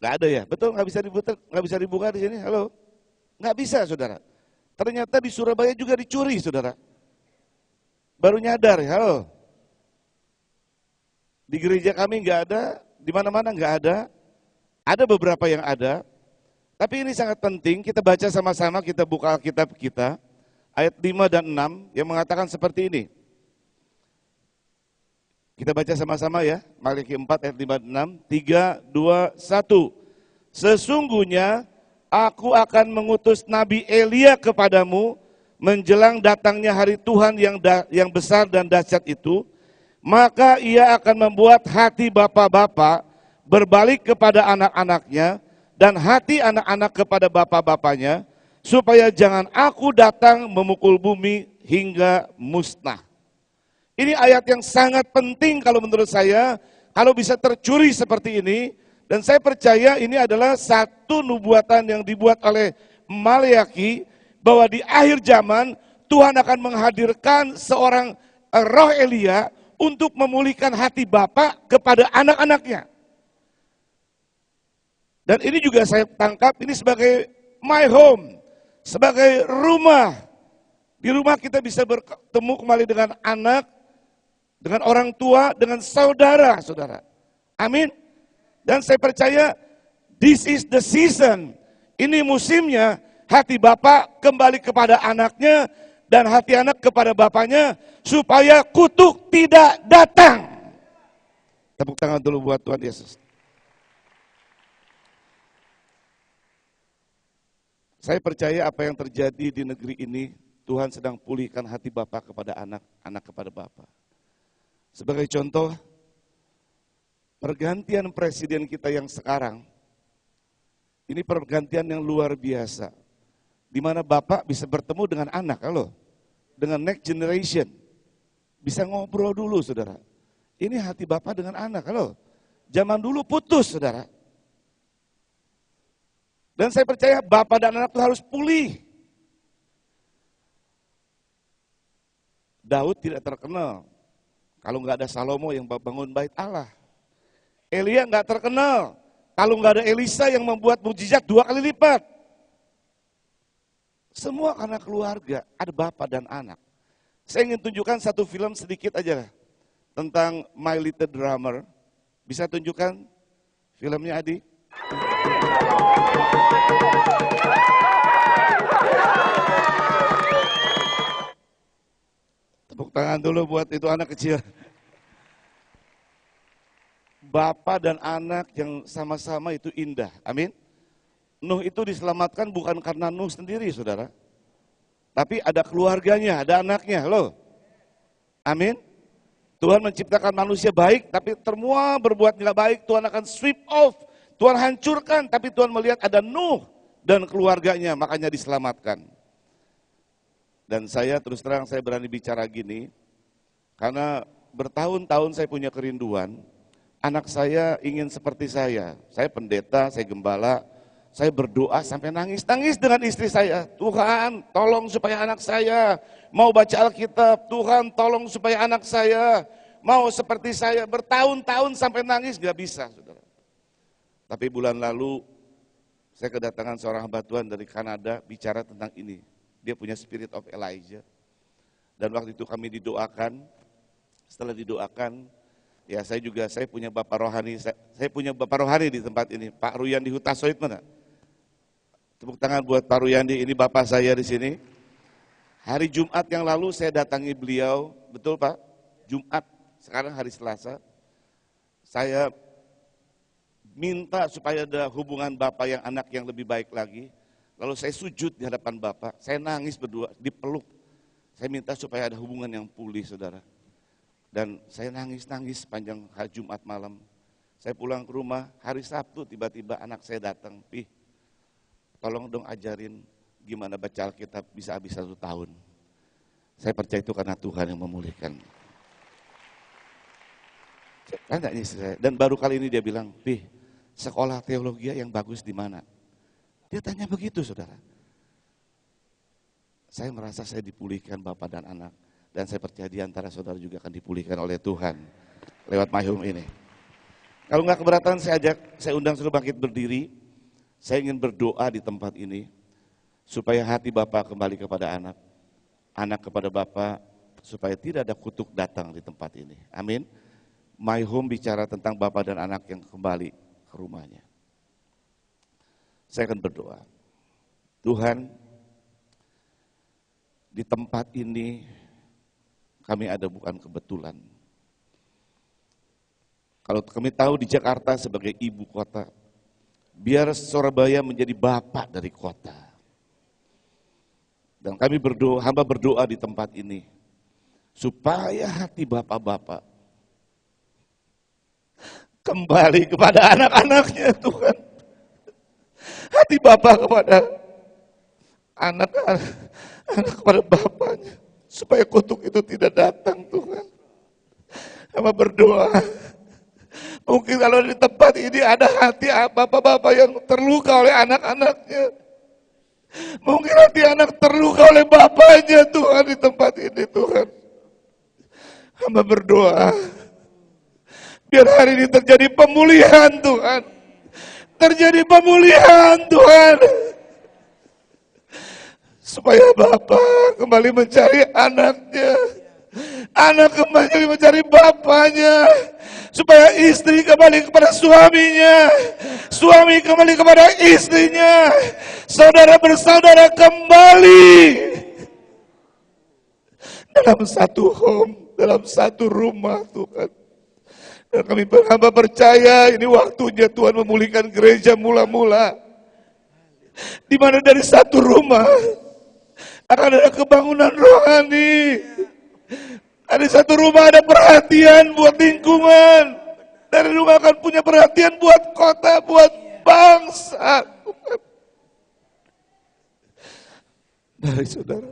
Speaker 3: Nggak ada ya? Betul, nggak bisa dibuka di sini? Halo? Nggak bisa, saudara. Ternyata di Surabaya juga dicuri, saudara. Baru nyadar, halo? Di gereja kami nggak ada, di mana-mana nggak ada. Ada beberapa yang ada. Tapi ini sangat penting, kita baca sama-sama, kita buka Alkitab kita. Ayat 5 dan 6 yang mengatakan seperti ini. Kita baca sama-sama ya, Maleakhi 4 ayat 5 dan 6, 3, 2, 1. Sesungguhnya aku akan mengutus Nabi Elia kepadamu menjelang datangnya hari Tuhan yang besar dan dahsyat itu, maka ia akan membuat hati bapak-bapak berbalik kepada anak-anaknya dan hati anak-anak kepada bapak-bapaknya, supaya jangan aku datang memukul bumi hingga musnah. Ini ayat yang sangat penting kalau menurut saya, kalau bisa tercuri seperti ini, dan saya percaya ini adalah satu nubuatan yang dibuat oleh Maleakhi, bahwa di akhir zaman Tuhan akan menghadirkan seorang roh Elia untuk memulihkan hati bapak kepada anak-anaknya. Dan ini juga saya tangkap ini sebagai my home, sebagai rumah. Di rumah kita bisa bertemu kembali dengan anak, dengan orang tua, dengan saudara-saudara. Amin. Dan saya percaya this is the season. Ini musimnya hati bapak kembali kepada anaknya dan hati anak kepada bapaknya supaya kutuk tidak datang. Tepuk tangan dulu buat Tuhan Yesus. Saya percaya apa yang terjadi di negeri ini, Tuhan sedang pulihkan hati bapak kepada anak, anak kepada bapak. Sebagai contoh, pergantian presiden kita yang sekarang, ini pergantian yang luar biasa. Di mana bapak bisa bertemu dengan anak, halo, dengan next generation. Bisa ngobrol dulu, saudara. Ini hati Bapak dengan anak. Halo. Zaman dulu putus, saudara. Dan saya percaya Bapak dan anak itu harus pulih. Daud tidak terkenal kalau nggak ada Salomo yang bangun bait Allah. Elia nggak terkenal kalau nggak ada Elisa yang membuat mukjizat 2 kali lipat. Semua karena keluarga, ada bapak dan anak. Saya ingin tunjukkan satu film sedikit aja tentang My Little Drummer. Bisa tunjukkan filmnya, Adi? Tepuk tangan dulu buat itu anak kecil. Bapak dan anak yang sama-sama itu indah, amin. Nuh itu diselamatkan bukan karena Nuh sendiri, saudara. Tapi ada keluarganya, ada anaknya, loh. Amin. Tuhan menciptakan manusia baik, tapi semua berbuat nggak baik, Tuhan akan sweep off. Tuhan hancurkan, tapi Tuhan melihat ada Nuh dan keluarganya, makanya diselamatkan. Dan saya terus terang saya berani bicara gini, karena bertahun-tahun saya punya kerinduan, anak saya ingin seperti saya. Saya pendeta, saya gembala, saya berdoa sampai nangis-nangis dengan istri saya. Tuhan, tolong supaya anak saya mau baca Alkitab. Tuhan, tolong supaya anak saya mau seperti saya. Bertahun-tahun sampai nangis, gak bisa, saudara. Tapi bulan lalu, saya kedatangan seorang hamba Tuhan dari Kanada bicara tentang ini. Dia punya spirit of Elijah. Dan waktu itu kami didoakan. Setelah didoakan, ya saya punya bapak rohani. Saya punya bapak rohani di tempat ini. Pak Ruyandi Hutasoid mana? Tepuk tangan buat Pak Ruyandi, ini bapak saya di sini. Hari Jumat yang lalu saya datangi beliau, betul Pak? Jumat, sekarang hari Selasa. Saya minta supaya ada hubungan bapak yang anak yang lebih baik lagi. Lalu saya sujud di hadapan bapak, saya nangis berdua, dipeluk. Saya minta supaya ada hubungan yang pulih, saudara. Dan saya nangis-nangis sepanjang hari Jumat malam. Saya pulang ke rumah, hari Sabtu tiba-tiba anak saya datang, Pih, tolong dong ajarin gimana baca Alkitab bisa habis 1 tahun. Saya percaya itu karena Tuhan yang memulihkan. Dan baru kali ini dia bilang, Pih, sekolah teologi yang bagus di mana? Dia tanya begitu, saudara. Saya merasa saya dipulihkan bapak dan anak. Dan saya percaya di antara saudara juga akan dipulihkan oleh Tuhan lewat Mayhum ini. Kalau nggak keberatan saya undang seluruh bangkit berdiri. Saya ingin berdoa di tempat ini supaya hati Bapak kembali kepada anak, anak kepada Bapak, supaya tidak ada kutuk datang di tempat ini. Amin. Mayhum bicara tentang Bapak dan anak yang kembali ke rumahnya. Saya akan berdoa. Tuhan, di tempat ini kami ada bukan kebetulan. Kalau kami tahu di Jakarta sebagai ibu kota, biar Surabaya menjadi bapak dari kota. Dan kami berdoa, hamba berdoa di tempat ini, supaya hati bapak-bapak kembali kepada anak-anaknya, Tuhan. Hati bapak kepada anak kepada bapaknya, supaya kutuk itu tidak datang, Tuhan. Hamba berdoa, mungkin kalau di tempat ini ada hati bapak-bapak yang terluka oleh anak-anaknya. Mungkin hati anak terluka oleh bapaknya, Tuhan, di tempat ini, Tuhan. Hamba berdoa, biar hari ini terjadi pemulihan, Tuhan. Terjadi pemulihan, Tuhan. Supaya bapak kembali mencari anaknya. Anak kembali mencari bapaknya. Supaya istri kembali kepada suaminya. Suami kembali kepada istrinya. Saudara bersaudara kembali. Dalam satu home, dalam satu rumah, Tuhan. Dan kami hamba percaya ini waktunya Tuhan memulihkan gereja mula-mula. Di mana dari satu rumah akan ada kebangunan rohani. Ada satu rumah ada perhatian buat lingkungan. Dari rumah akan punya perhatian buat kota, buat bangsa. Dari saudara,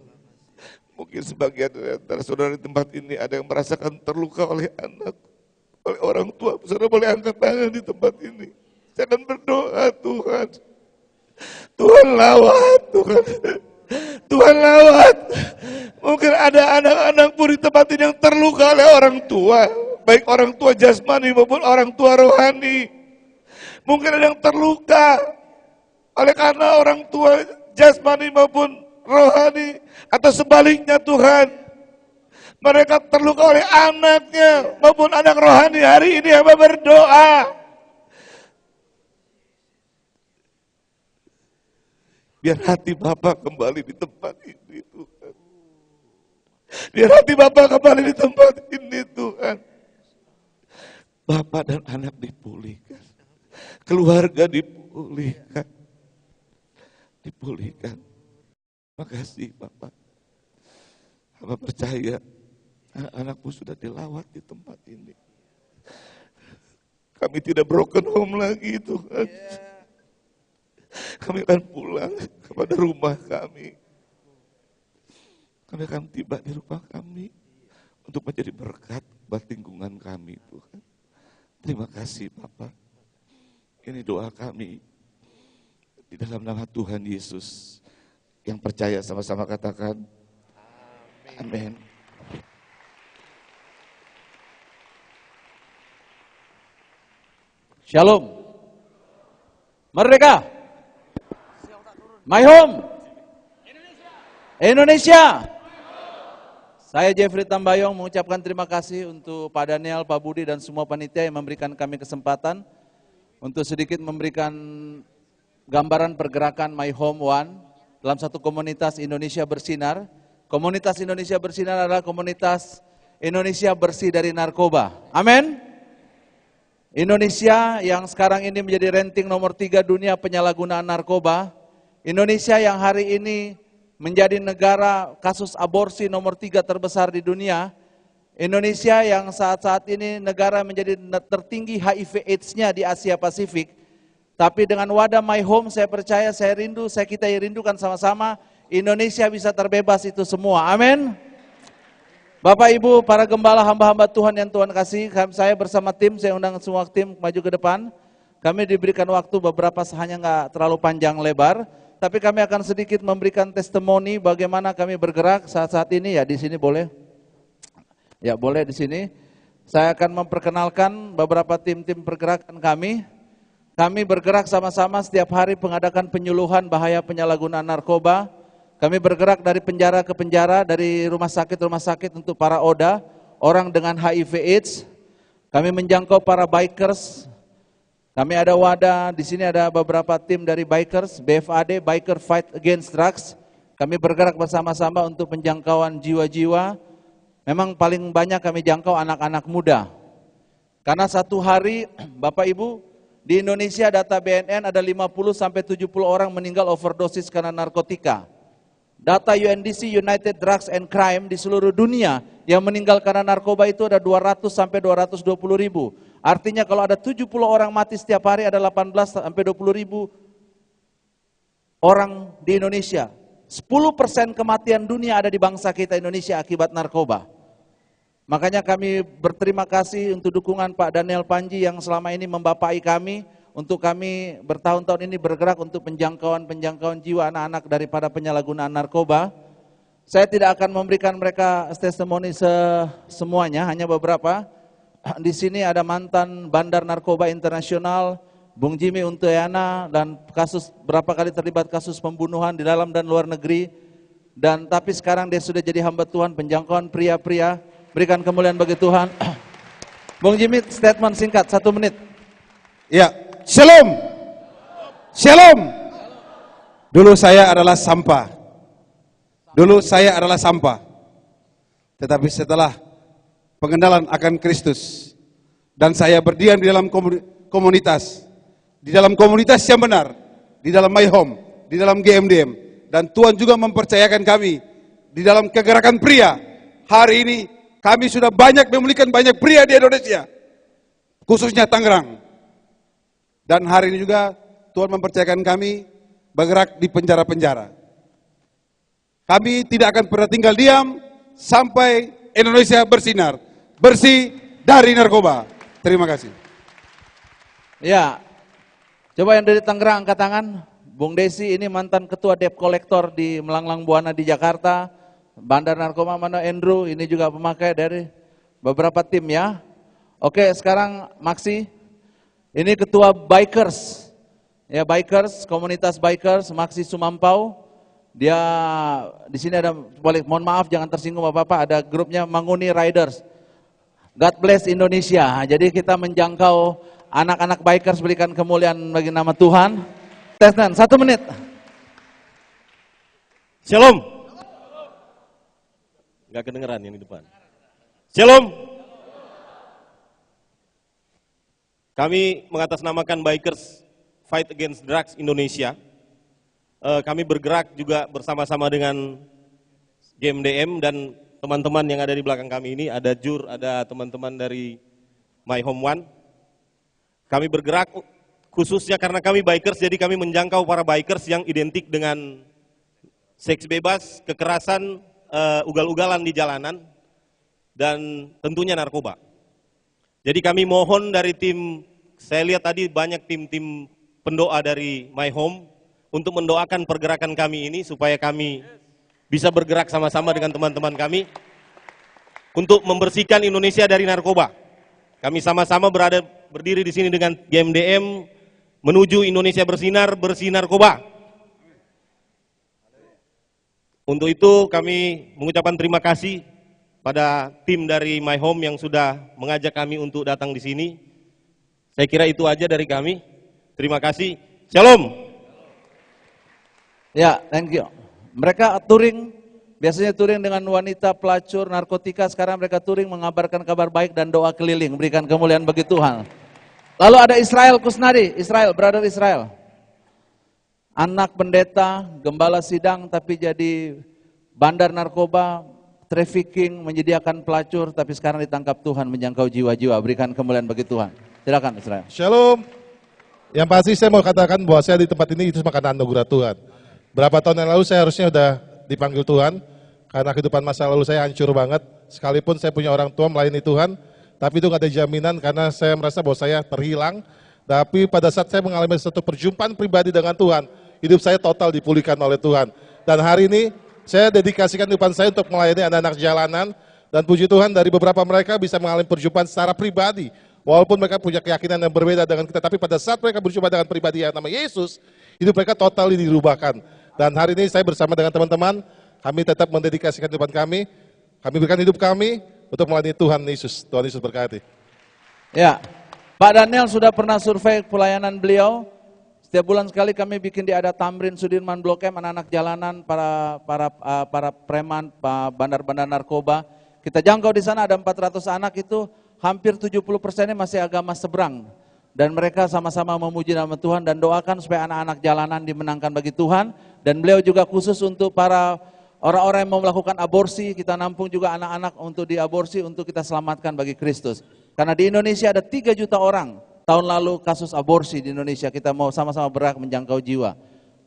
Speaker 3: mungkin sebagian dari antara saudara di tempat ini ada yang merasakan terluka oleh anak. oleh orang tua. Saudara boleh angkat tangan di tempat ini. Saya akan berdoa, Tuhan. Tuhan lawat, Tuhan. Tuhan lawat. Mungkin ada anak-anak pun di tempat ini yang terluka oleh orang tua. Baik orang tua jasmani maupun orang tua rohani. Mungkin ada yang terluka oleh karena orang tua jasmani maupun rohani. Atau sebaliknya Tuhan. Mereka terluka oleh anaknya maupun anak rohani. Hari ini hamba berdoa. Biar hati Bapak kembali di tempat ini Tuhan. Biar hati Bapak kembali di tempat ini Tuhan. Bapak dan anak dipulihkan. Keluarga dipulihkan. Dipulihkan. Makasih Bapak. Hamba percaya anak-anakmu sudah dilawat di tempat ini. Kami tidak broken home lagi Tuhan. Kami akan pulang kepada rumah kami. Kami akan tiba di rumah kami untuk menjadi berkat buat lingkungan kami Tuhan. Terima kasih Bapak. Ini doa kami di dalam nama Tuhan Yesus. Yang percaya sama-sama katakan amin.
Speaker 1: Shalom. Merdeka. My home. Indonesia. Saya Jeffrey Tambayong mengucapkan terima kasih untuk Pak Daniel, Pak Budi dan semua panitia yang memberikan kami kesempatan untuk sedikit memberikan gambaran pergerakan My Home One dalam satu komunitas Indonesia Bersinar. Komunitas Indonesia Bersinar adalah komunitas Indonesia bersih dari narkoba. Amin. Indonesia yang sekarang ini menjadi ranking nomor 3 dunia penyalahgunaan narkoba. Indonesia yang hari ini menjadi negara kasus aborsi nomor 3 terbesar di dunia. Indonesia yang saat-saat ini negara menjadi tertinggi HIV AIDS-nya di Asia Pasifik. Tapi dengan wadah My Home saya percaya, kita rindukan sama-sama Indonesia bisa terbebas itu semua. Amin. Bapak Ibu, para gembala, hamba-hamba Tuhan yang Tuhan kasih, saya bersama tim, saya undang semua tim maju ke depan. Kami diberikan waktu beberapa, hanya nggak terlalu panjang lebar, tapi kami akan sedikit memberikan testimoni bagaimana kami bergerak saat-saat ini. Ya di sini boleh, ya boleh di sini. Saya akan memperkenalkan beberapa tim-tim pergerakan kami. Kami bergerak sama-sama setiap hari mengadakan penyuluhan bahaya penyalahgunaan narkoba. Kami bergerak dari penjara ke penjara, dari rumah sakit untuk para ODA, orang dengan HIV AIDS. Kami menjangkau para bikers. Kami ada wadah, di sini ada beberapa tim dari bikers, BFAD, Biker Fight Against Drugs. Kami bergerak bersama-sama untuk penjangkauan jiwa-jiwa. Memang paling banyak kami jangkau anak-anak muda. Karena satu hari, Bapak Ibu, di Indonesia data BNN ada 50-70 orang meninggal overdosis karena narkotika. Data UNDC, United Drugs and Crime, di seluruh dunia yang meninggal karena narkoba itu ada 200-220 ribu. Artinya kalau ada 70 orang mati setiap hari, ada 18-20 ribu orang di Indonesia. 10% kematian dunia ada di bangsa kita Indonesia akibat narkoba. Makanya kami berterima kasih untuk dukungan Pak Daniel Panji yang selama ini membapai kami, untuk kami bertahun-tahun ini bergerak untuk penjangkauan jiwa anak-anak daripada penyalahgunaan narkoba. Saya tidak akan memberikan mereka testimoni semuanya, hanya beberapa. Di sini ada mantan bandar narkoba internasional, Bung Jimmy Untuyana, dan berapa kali terlibat kasus pembunuhan di dalam dan luar negeri. Dan tapi sekarang dia sudah jadi hamba Tuhan, penjangkauan pria-pria. Berikan kemuliaan bagi Tuhan. Bung Jimmy, statement singkat 1 menit.
Speaker 4: Ya, shalom. Shalom. Dulu saya adalah sampah. Tetapi setelah pengenalan akan Kristus dan saya berdiam di dalam komunitas, yang benar, di dalam My Home, di dalam GMDM, dan Tuhan juga mempercayakan kami di dalam kegerakan pria. Hari ini kami sudah banyak memulihkan banyak pria di Indonesia, khususnya Tangerang. Dan hari ini juga Tuhan mempercayakan kami bergerak di penjara-penjara. Kami tidak akan pernah tinggal diam sampai Indonesia bersinar, bersih dari narkoba. Terima kasih.
Speaker 1: Ya, coba yang dari Tangerang angkat tangan. Bung Desi ini mantan ketua debt collector di Melanglang Buana di Jakarta. Bandar narkoba mana Andrew, ini juga pemakai dari beberapa tim ya. Oke, sekarang Maksi. Ini ketua bikers. Ya, bikers, komunitas bikers, Maksi Sumampau. Dia di sini ada, boleh mohon maaf jangan tersinggung Bapak-bapak, ada grupnya Manguni Riders. God bless Indonesia. Jadi kita menjangkau anak-anak bikers, berikan kemuliaan bagi nama Tuhan. Tesnan, 1 menit.
Speaker 5: Shalom. Enggak kedengeran yang di depan. Shalom. Kami mengatasnamakan Bikers Fight Against Drugs Indonesia. Kami bergerak juga bersama-sama dengan GMDM dan teman-teman yang ada di belakang kami ini. Ada Jur, ada teman-teman dari My Home One. Kami bergerak khususnya karena kami bikers, jadi kami menjangkau para bikers yang identik dengan seks bebas, kekerasan, ugal-ugalan di jalanan, dan tentunya narkoba. Jadi kami mohon dari tim, saya lihat tadi banyak tim-tim pendoa dari My Home, untuk mendoakan pergerakan kami ini, supaya kami bisa bergerak sama-sama dengan teman-teman kami, untuk membersihkan Indonesia dari narkoba. Kami sama-sama berdiri di sini dengan GMDM, menuju Indonesia bersinar, bersih narkoba. Untuk itu kami mengucapkan terima kasih pada tim dari My Home yang sudah mengajak kami untuk datang di sini. Saya kira itu aja dari kami. Terima kasih. Shalom.
Speaker 1: Ya, thank you. Mereka touring, biasanya touring dengan wanita pelacur narkotika, sekarang mereka touring mengabarkan kabar baik dan doa keliling, berikan kemuliaan bagi Tuhan. Lalu ada Israel Kusnadi, Israel, brother Israel. Anak pendeta, gembala sidang tapi jadi bandar narkoba, trafficking, menyediakan pelacur, tapi sekarang ditangkap Tuhan menjangkau jiwa-jiwa, berikan kemuliaan bagi Tuhan. Silakan Israel.
Speaker 6: Shalom. Yang pasti saya mau katakan bahwa saya di tempat ini itu makanan anugerah Tuhan. Berapa tahun yang lalu saya harusnya sudah dipanggil Tuhan, karena kehidupan masa lalu saya hancur banget, sekalipun saya punya orang tua melayani Tuhan, tapi itu nggak ada jaminan karena saya merasa bahwa saya terhilang. Tapi pada saat saya mengalami satu perjumpaan pribadi dengan Tuhan, hidup saya total dipulihkan oleh Tuhan. Dan hari ini saya dedikasikan kehidupan saya untuk melayani anak-anak jalanan. Dan puji Tuhan dari beberapa mereka bisa mengalami perjumpaan secara pribadi. Walaupun mereka punya keyakinan yang berbeda dengan kita, tapi pada saat mereka berjumpa dengan pribadi yang nama Yesus, hidup mereka total dirubahkan. Dan hari ini saya bersama dengan teman-teman, kami tetap mendedikasikan kehidupan kami berikan hidup kami untuk melayani Tuhan Yesus. Tuhan Yesus berkati.
Speaker 1: Ya, Pak Daniel sudah pernah survei pelayanan beliau. Setiap bulan sekali kami bikin di ada Tamrin, Sudirman, Blok M, anak-anak jalanan, para preman, bandar-bandar narkoba. Kita jangkau di sana ada 400 anak, itu hampir 70%-nya masih agama seberang. Dan mereka sama-sama memuji nama Tuhan dan doakan supaya anak-anak jalanan dimenangkan bagi Tuhan. Dan beliau juga khusus untuk para orang-orang yang mau melakukan aborsi, kita nampung juga anak-anak untuk diaborsi, untuk kita selamatkan bagi Kristus. Karena di Indonesia ada 3 juta orang, tahun lalu kasus aborsi di Indonesia, kita mau sama-sama bergerak menjangkau jiwa.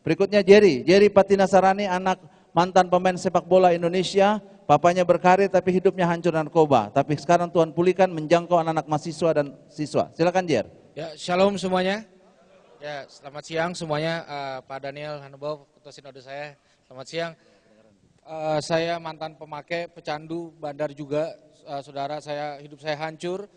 Speaker 1: Berikutnya Jerry Patinasarani, anak mantan pemain sepak bola Indonesia, papanya berkarir tapi hidupnya hancur narkoba. Tapi sekarang Tuhan pulihkan, menjangkau anak-anak mahasiswa dan siswa. Silakan Jer.
Speaker 7: Ya, shalom semuanya. Ya, selamat siang semuanya. Pak Daniel Hanebau, ketua sinode saya. Selamat siang. Saya mantan pemakai, pecandu, bandar juga, saudara. Hidup saya hancur,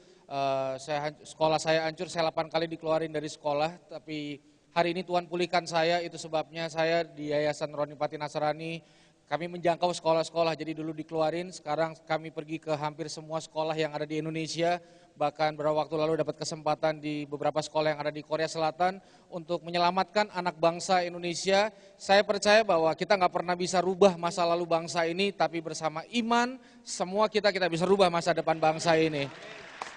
Speaker 7: sekolah saya hancur, saya 8 kali dikeluarin dari sekolah, tapi hari ini Tuhan pulihkan saya, itu sebabnya saya di Yayasan Roni Patinasarani, kami menjangkau sekolah-sekolah, jadi dulu dikeluarin, sekarang kami pergi ke hampir semua sekolah yang ada di Indonesia, bahkan beberapa waktu lalu dapat kesempatan di beberapa sekolah yang ada di Korea Selatan untuk menyelamatkan anak bangsa Indonesia. Saya percaya bahwa kita nggak pernah bisa rubah masa lalu bangsa ini, tapi bersama iman semua kita bisa rubah masa depan bangsa ini.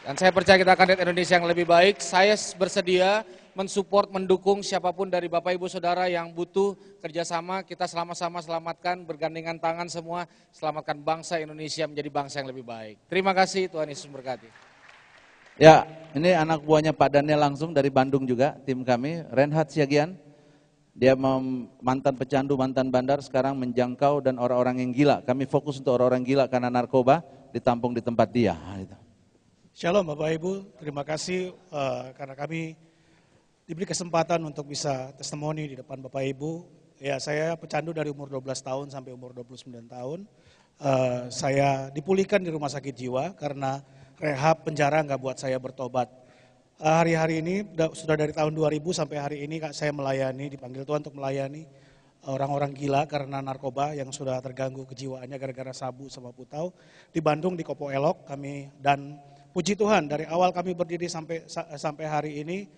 Speaker 7: Dan saya percaya kita akan lihat Indonesia yang lebih baik. Saya bersedia mensupport, mendukung siapapun dari Bapak Ibu Saudara yang butuh kerjasama, kita sama-sama selamatkan, bergandengan tangan semua, selamatkan bangsa Indonesia menjadi bangsa yang lebih baik. Terima kasih, Tuhan Yesus memberkati.
Speaker 1: Ya, ini anak buahnya Pak Daniel langsung dari Bandung juga, tim kami, Renhat Siagian. Dia mantan pecandu, mantan bandar, sekarang menjangkau dan orang-orang yang gila. Kami fokus untuk orang-orang gila karena narkoba ditampung di tempat dia.
Speaker 8: Shalom Bapak Ibu, terima kasih karena kami diberi kesempatan untuk bisa testimoni di depan Bapak Ibu. Ya, saya pecandu dari umur 12 tahun sampai umur 29 tahun. Saya dipulihkan di rumah sakit jiwa karena rehab penjara nggak buat saya bertobat. Hari-hari ini sudah dari tahun 2000 sampai hari ini saya melayani, dipanggil Tuhan untuk melayani orang-orang gila karena narkoba yang sudah terganggu kejiwaannya gara-gara sabu sama putau. Di Bandung di Kopo Elok kami, dan puji Tuhan dari awal kami berdiri sampai hari ini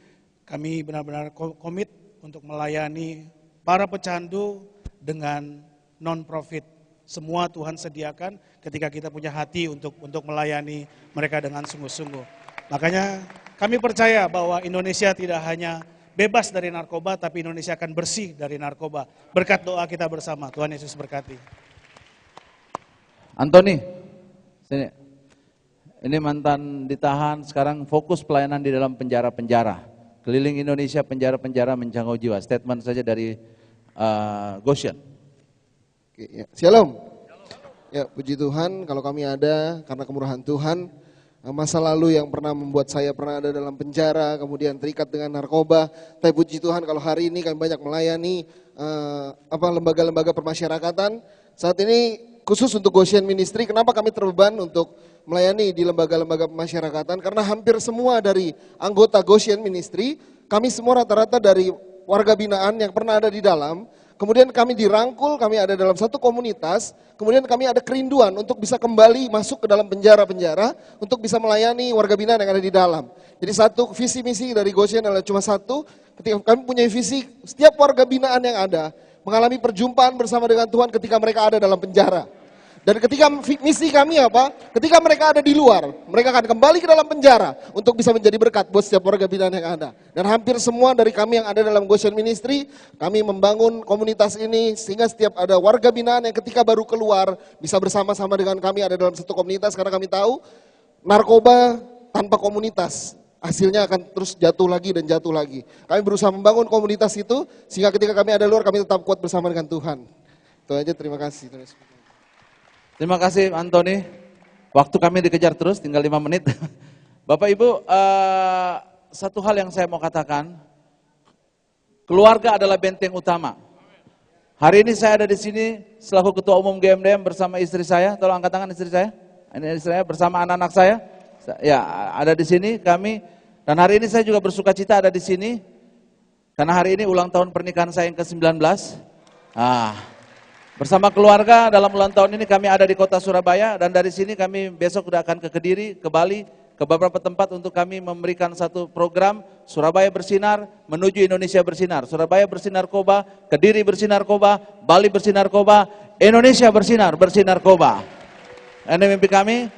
Speaker 8: kami benar-benar komit untuk melayani para pecandu dengan non-profit. Semua Tuhan sediakan ketika kita punya hati untuk melayani mereka dengan sungguh-sungguh. Makanya kami percaya bahwa Indonesia tidak hanya bebas dari narkoba, tapi Indonesia akan bersih dari narkoba. Berkat doa kita bersama, Tuhan Yesus berkati.
Speaker 1: Anthony, sini. Ini mantan ditahan, sekarang fokus pelayanan di dalam penjara-penjara. Keliling Indonesia, penjara-penjara menjangkau jiwa. Statement saja dari Goshen.
Speaker 9: Oke, ya. Shalom. Ya, puji Tuhan kalau kami ada karena kemurahan Tuhan. Masa lalu yang pernah membuat saya pernah ada dalam penjara, kemudian terikat dengan narkoba. Tapi puji Tuhan kalau hari ini kami banyak melayani lembaga-lembaga permasyarakatan. Saat ini khusus untuk Goshen Ministry, kenapa kami terbeban untuk melayani di lembaga-lembaga pemasyarakatan? Karena hampir semua dari anggota Goshen Ministry, kami semua rata-rata dari warga binaan yang pernah ada di dalam. Kemudian kami dirangkul, kami ada dalam satu komunitas, kemudian kami ada kerinduan untuk bisa kembali masuk ke dalam penjara-penjara, untuk bisa melayani warga binaan yang ada di dalam. Jadi satu visi misi dari Goshen adalah cuma satu, ketika kami punya visi, setiap warga binaan yang ada mengalami perjumpaan bersama dengan Tuhan ketika mereka ada dalam penjara. Dan ketika misi kami apa? Ketika mereka ada di luar, mereka akan kembali ke dalam penjara untuk bisa menjadi berkat buat setiap warga binaan yang ada. Dan hampir semua dari kami yang ada dalam Goshen Ministry, kami membangun komunitas ini sehingga setiap ada warga binaan yang ketika baru keluar bisa bersama-sama dengan kami ada dalam satu komunitas, karena kami tahu narkoba tanpa komunitas hasilnya akan terus jatuh lagi dan jatuh lagi. Kami berusaha membangun komunitas itu sehingga ketika kami ada luar kami tetap kuat bersama dengan Tuhan. Itu aja, terima kasih.
Speaker 1: Terima kasih Anthony. Waktu kami dikejar terus, tinggal 5 menit. Bapak Ibu, satu hal yang saya mau katakan, keluarga adalah benteng utama. Hari ini saya ada di sini selaku Ketua Umum GMDM bersama istri saya. Tolong angkat tangan istri saya. Ini istri saya bersama anak-anak saya. Ya, ada di sini kami. Dan hari ini saya juga bersuka cita ada di sini. Karena hari ini ulang tahun pernikahan saya yang ke-19. Bersama keluarga dalam ulang tahun ini kami ada di kota Surabaya, dan dari sini kami besok sudah akan ke Kediri, ke Bali, ke beberapa tempat untuk kami memberikan satu program Surabaya Bersinar menuju Indonesia Bersinar. Surabaya Bersinarkoba, Kediri Bersinarkoba, Bali Bersinarkoba, Indonesia Bersinar, Bersinarkoba. Ini mimpi kami,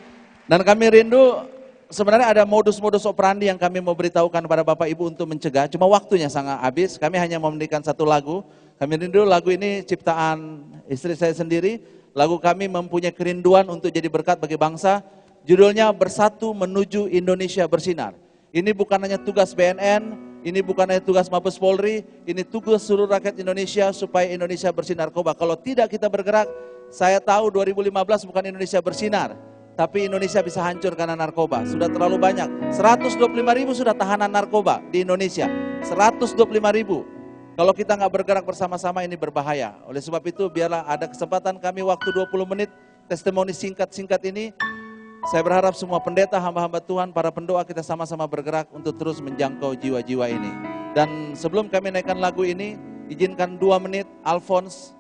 Speaker 1: dan kami rindu. Sebenarnya ada modus-modus operandi yang kami mau beritahukan kepada Bapak Ibu untuk mencegah, cuma waktunya sangat habis. Kami hanya memberikan satu lagu. Kami rindu, lagu ini ciptaan istri saya sendiri. Lagu kami mempunyai kerinduan untuk jadi berkat bagi bangsa. Judulnya Bersatu Menuju Indonesia Bersinar. Ini bukan hanya tugas BNN, ini bukan hanya tugas Mabes Polri, ini tugas seluruh rakyat Indonesia supaya Indonesia bersinar narkoba. Kalau tidak kita bergerak, saya tahu 2015 bukan Indonesia bersinar, tapi Indonesia bisa hancur karena narkoba. Sudah terlalu banyak. 125.000 sudah tahanan narkoba di Indonesia. 125.000. Kalau kita nggak bergerak bersama-sama ini berbahaya. Oleh sebab itu biarlah ada kesempatan kami waktu 20 menit testimoni singkat-singkat ini. Saya berharap semua pendeta, hamba-hamba Tuhan, para pendoa kita sama-sama bergerak untuk terus menjangkau jiwa-jiwa ini. Dan sebelum kami naikkan lagu ini, izinkan 2 menit Alphonse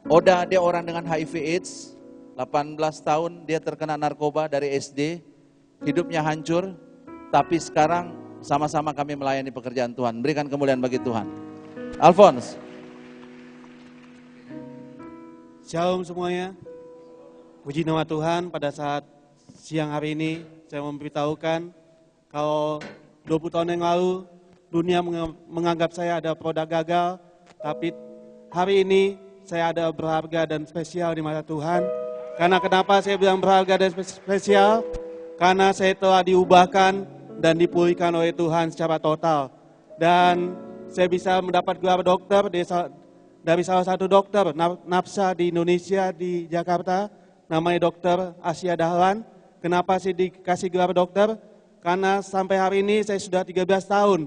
Speaker 1: Oda, dia orang dengan HIV AIDS, 18 tahun dia terkena narkoba dari SD, hidupnya hancur, tapi sekarang sama-sama kami melayani pekerjaan Tuhan. Berikan kemuliaan bagi Tuhan. Alphonse.
Speaker 10: Shalom semuanya. Puji nama Tuhan, pada saat siang hari ini saya memberitahukan kalau 20 tahun yang lalu dunia menganggap saya ada produk gagal, tapi hari ini saya ada berharga dan spesial di mata Tuhan. Karena kenapa saya bilang berharga dan spesial? Karena saya telah diubahkan dan dipulihkan oleh Tuhan secara total. Dan saya bisa mendapat gelar dokter dari salah satu dokter nafsa di Indonesia, di Jakarta, namanya Dokter Asia Dahlan. Kenapa saya dikasih gelar dokter? Karena sampai hari ini saya sudah 13 tahun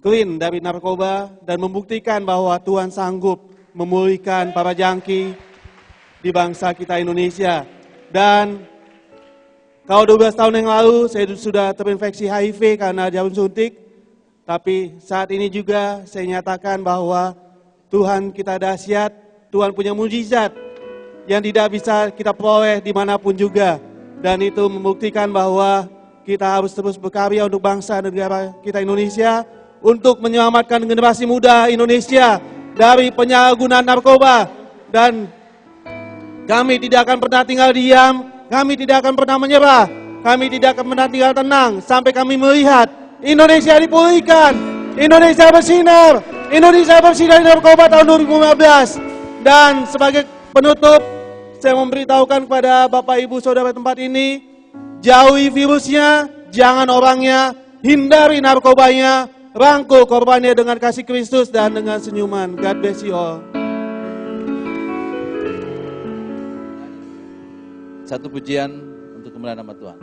Speaker 10: clean dari narkoba dan membuktikan bahwa Tuhan sanggup memulihkan para jangki di bangsa kita Indonesia. Dan kalau 12 tahun yang lalu saya sudah terinfeksi HIV karena jarum suntik, tapi saat ini juga saya nyatakan bahwa Tuhan kita dahsyat, Tuhan punya mujizat yang tidak bisa kita peroleh dimanapun juga. Dan itu membuktikan bahwa kita harus terus berkarya untuk bangsa dan negara kita Indonesia, untuk menyelamatkan generasi muda Indonesia dari penyalahgunaan narkoba. Dan kami tidak akan pernah tinggal diam, kami tidak akan pernah menyerah, kami tidak akan pernah tinggal tenang sampai kami melihat Indonesia dipulihkan, Indonesia bersinar dari narkoba tahun 2015. Dan sebagai penutup, saya memberitahukan kepada Bapak Ibu Saudara tempat ini, jauhi virusnya, jangan orangnya, hindari narkobanya, rangkul korbannya dengan kasih Kristus dan dengan senyuman. God bless you all.
Speaker 11: Satu pujian untuk kemuliaan nama Tuhan.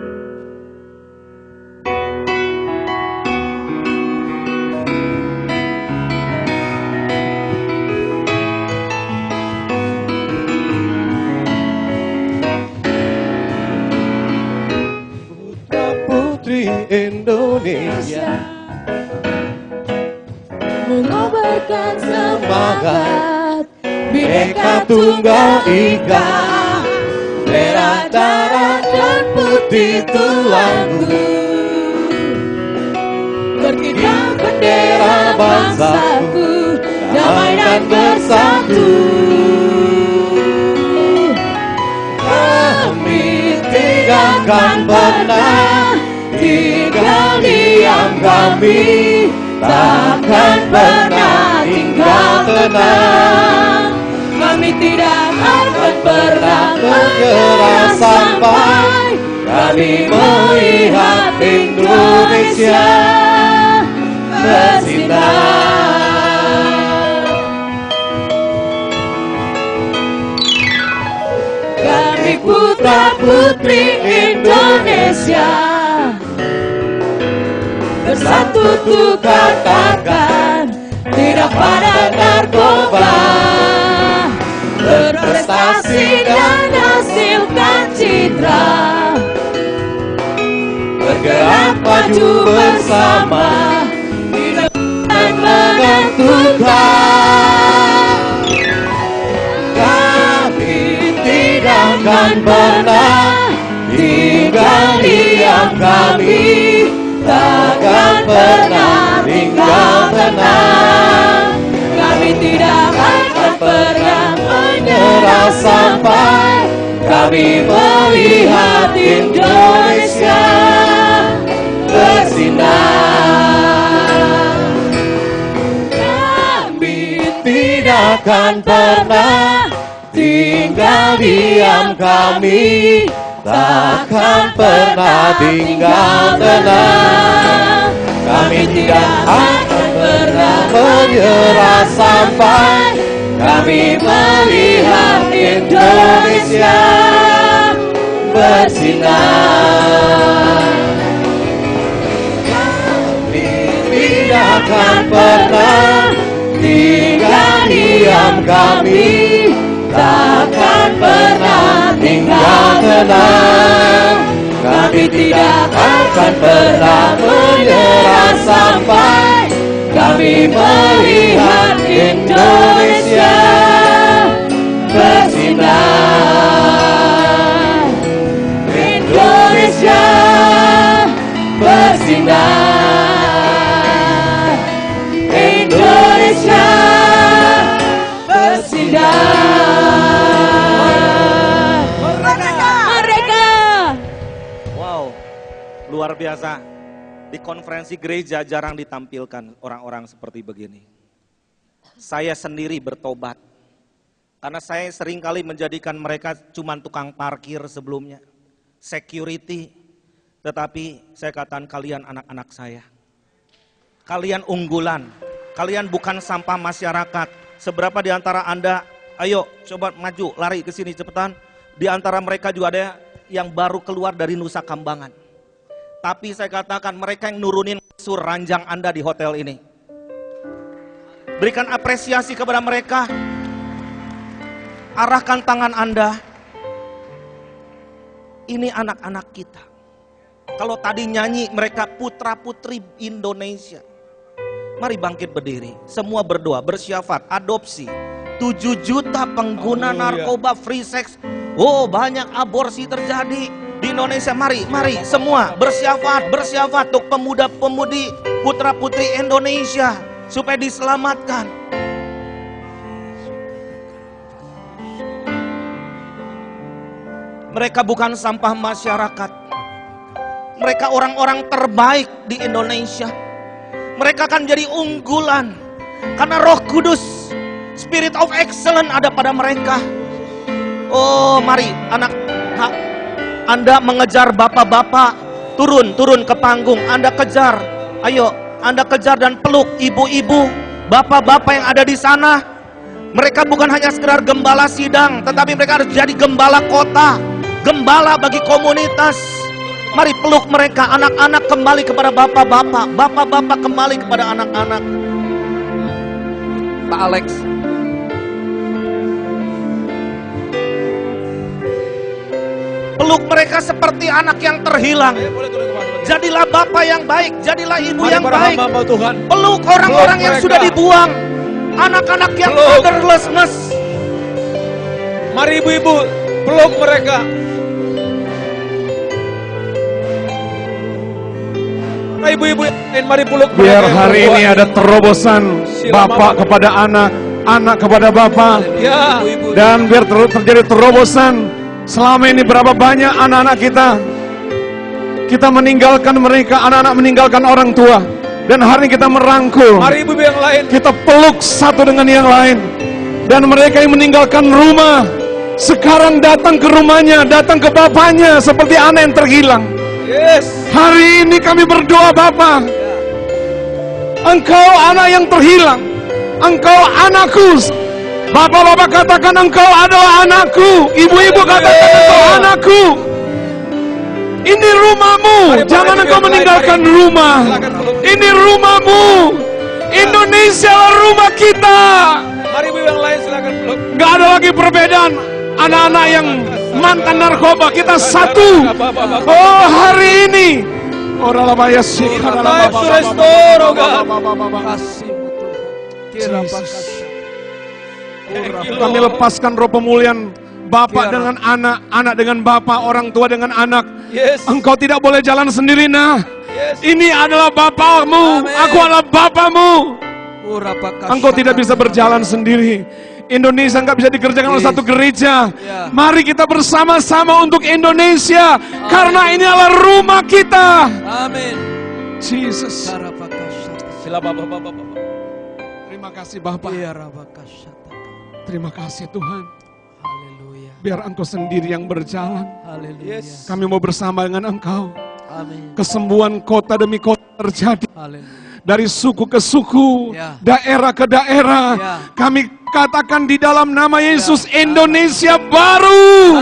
Speaker 12: Putri Indonesia mengobarkan semangat Bhinneka Tunggal Ika, merah, darah dan putih tuanku, berkibar bendera bangsaku, damai dan bersatu. Kami tidak akan pernah tinggal diam, kami takkan pernah tinggal tenang. Kami tidak akan pernah menyerah sampai kami melihat Indonesia bersinar. Kami putra putri Indonesia bersatu untuk katakan tidak pada narkoba, berprestasi dan hasilkan citra, bergerak maju bersama, hidup dan menentukan. Kami tidak akan pernah tinggal diam, kami takkan pernah tinggal tenang. Kami tidak akan pernah menyerah sampai kami melihat Indonesia bersinar. Kami tidak akan pernah tinggal diam, kami takkan pernah tinggal tenang. Kami tidak akan pernah menyerah sampai kami melihat Indonesia bersinar. Kami tidak akan pernah tinggal diam, kami takkan pernah tinggal tenang. Kami tidak akan pernah menyerah sampai kami melihat Indonesia bersinar. Indonesia bersinar. Indonesia bersinar. Merdeka!
Speaker 13: Wow, luar biasa. Di konferensi gereja jarang ditampilkan orang-orang seperti begini. Saya sendiri bertobat. Karena saya seringkali menjadikan mereka cuma tukang parkir sebelumnya. Security. Tetapi saya katakan kalian anak-anak saya. Kalian unggulan. Kalian bukan sampah masyarakat. Seberapa di antara Anda, ayo coba maju, lari ke sini cepetan. Di antara mereka juga ada yang baru keluar dari Nusa Kambangan. Tapi saya katakan mereka yang nurunin kasur ranjang Anda di hotel ini. Berikan apresiasi kepada mereka. Arahkan tangan Anda. Ini anak-anak kita. Kalau tadi nyanyi mereka putra-putri Indonesia. Mari bangkit berdiri. Semua berdoa, bersyafat, adopsi. 7 juta pengguna narkoba, free sex. Oh, banyak aborsi terjadi di Indonesia. Mari semua bersyafat untuk pemuda-pemudi, putra-putri Indonesia supaya diselamatkan. Mereka bukan sampah masyarakat. Mereka orang-orang terbaik di Indonesia. Mereka akan jadi unggulan karena Roh Kudus, Spirit of Excellence ada pada mereka. Oh, mari Anda mengejar bapak-bapak, turun ke panggung, Anda kejar. Ayo, Anda kejar dan peluk ibu-ibu, bapak-bapak yang ada di sana. Mereka bukan hanya sekedar gembala sidang, tetapi mereka harus jadi gembala kota, gembala bagi komunitas. Mari peluk mereka, anak-anak kembali kepada bapak-bapak, bapak-bapak kembali kepada anak-anak. Pak Alex. Peluk mereka seperti anak yang terhilang. Jadilah bapak yang baik, jadilah ibu yang baik. Peluk orang-orang yang sudah dibuang, anak-anak yang fatherlessness.
Speaker 1: Mari ibu-ibu, peluk mereka. Ibu-ibu, mari peluk mereka.
Speaker 14: Biar hari ini ada terobosan bapak kepada anak, anak kepada bapak. Dan biar terjadi terobosan. Selama ini berapa banyak anak-anak kita meninggalkan mereka, anak-anak meninggalkan orang tua. Dan hari ini kita merangkul.
Speaker 1: Mari ibu yang lain.
Speaker 14: Kita peluk satu dengan yang lain. Dan mereka yang meninggalkan rumah, sekarang datang ke rumahnya, datang ke bapaknya seperti anak yang terhilang. Hari ini kami berdoa Bapa, Engkau anak yang terhilang, Engkau anakku. Bapak-bapak katakan Engkau adalah anakku, ibu-ibu katakan Engkau anakku. Ini rumahmu, jangan engkau meninggalkan rumah. Ini rumahmu. Indonesia adalah rumah kita.
Speaker 1: Mari ibu yang lain silakan peluk.
Speaker 14: Gak ada lagi perbedaan. Anak-anak yang mantan narkoba, kita satu. Oh, hari ini orang lama ya sih. Kami lepaskan roh pemulihan bapak dengan anak, anak dengan bapak, orang tua dengan anak. Engkau tidak boleh jalan sendiri, nah. Ini adalah bapakmu, aku adalah bapakmu. Engkau tidak bisa berjalan sendiri. Indonesia nggak bisa dikerjakan oleh satu gereja. Mari kita bersama-sama untuk Indonesia, karena ini adalah rumah kita.
Speaker 1: Amin.
Speaker 14: Jesus.
Speaker 1: Sila Bapak.
Speaker 14: Terima kasih Bapak. Terima kasih Tuhan. Biar Engkau sendiri yang berjalan. Kami mau bersama dengan Engkau. Kesembuhan kota demi kota terjadi. Dari suku ke suku, daerah ke daerah. Kami katakan di dalam nama Yesus, Indonesia baru.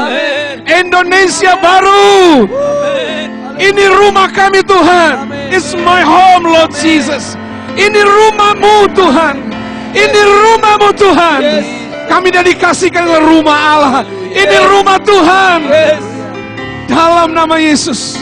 Speaker 14: Indonesia baru. Ini rumah kami Tuhan. It's my home Lord Jesus. Ini rumahmu Tuhan. Ini rumahmu Tuhan. Kami dedikasikan ke rumah Allah. Ini rumah Tuhan. Dalam nama Yesus.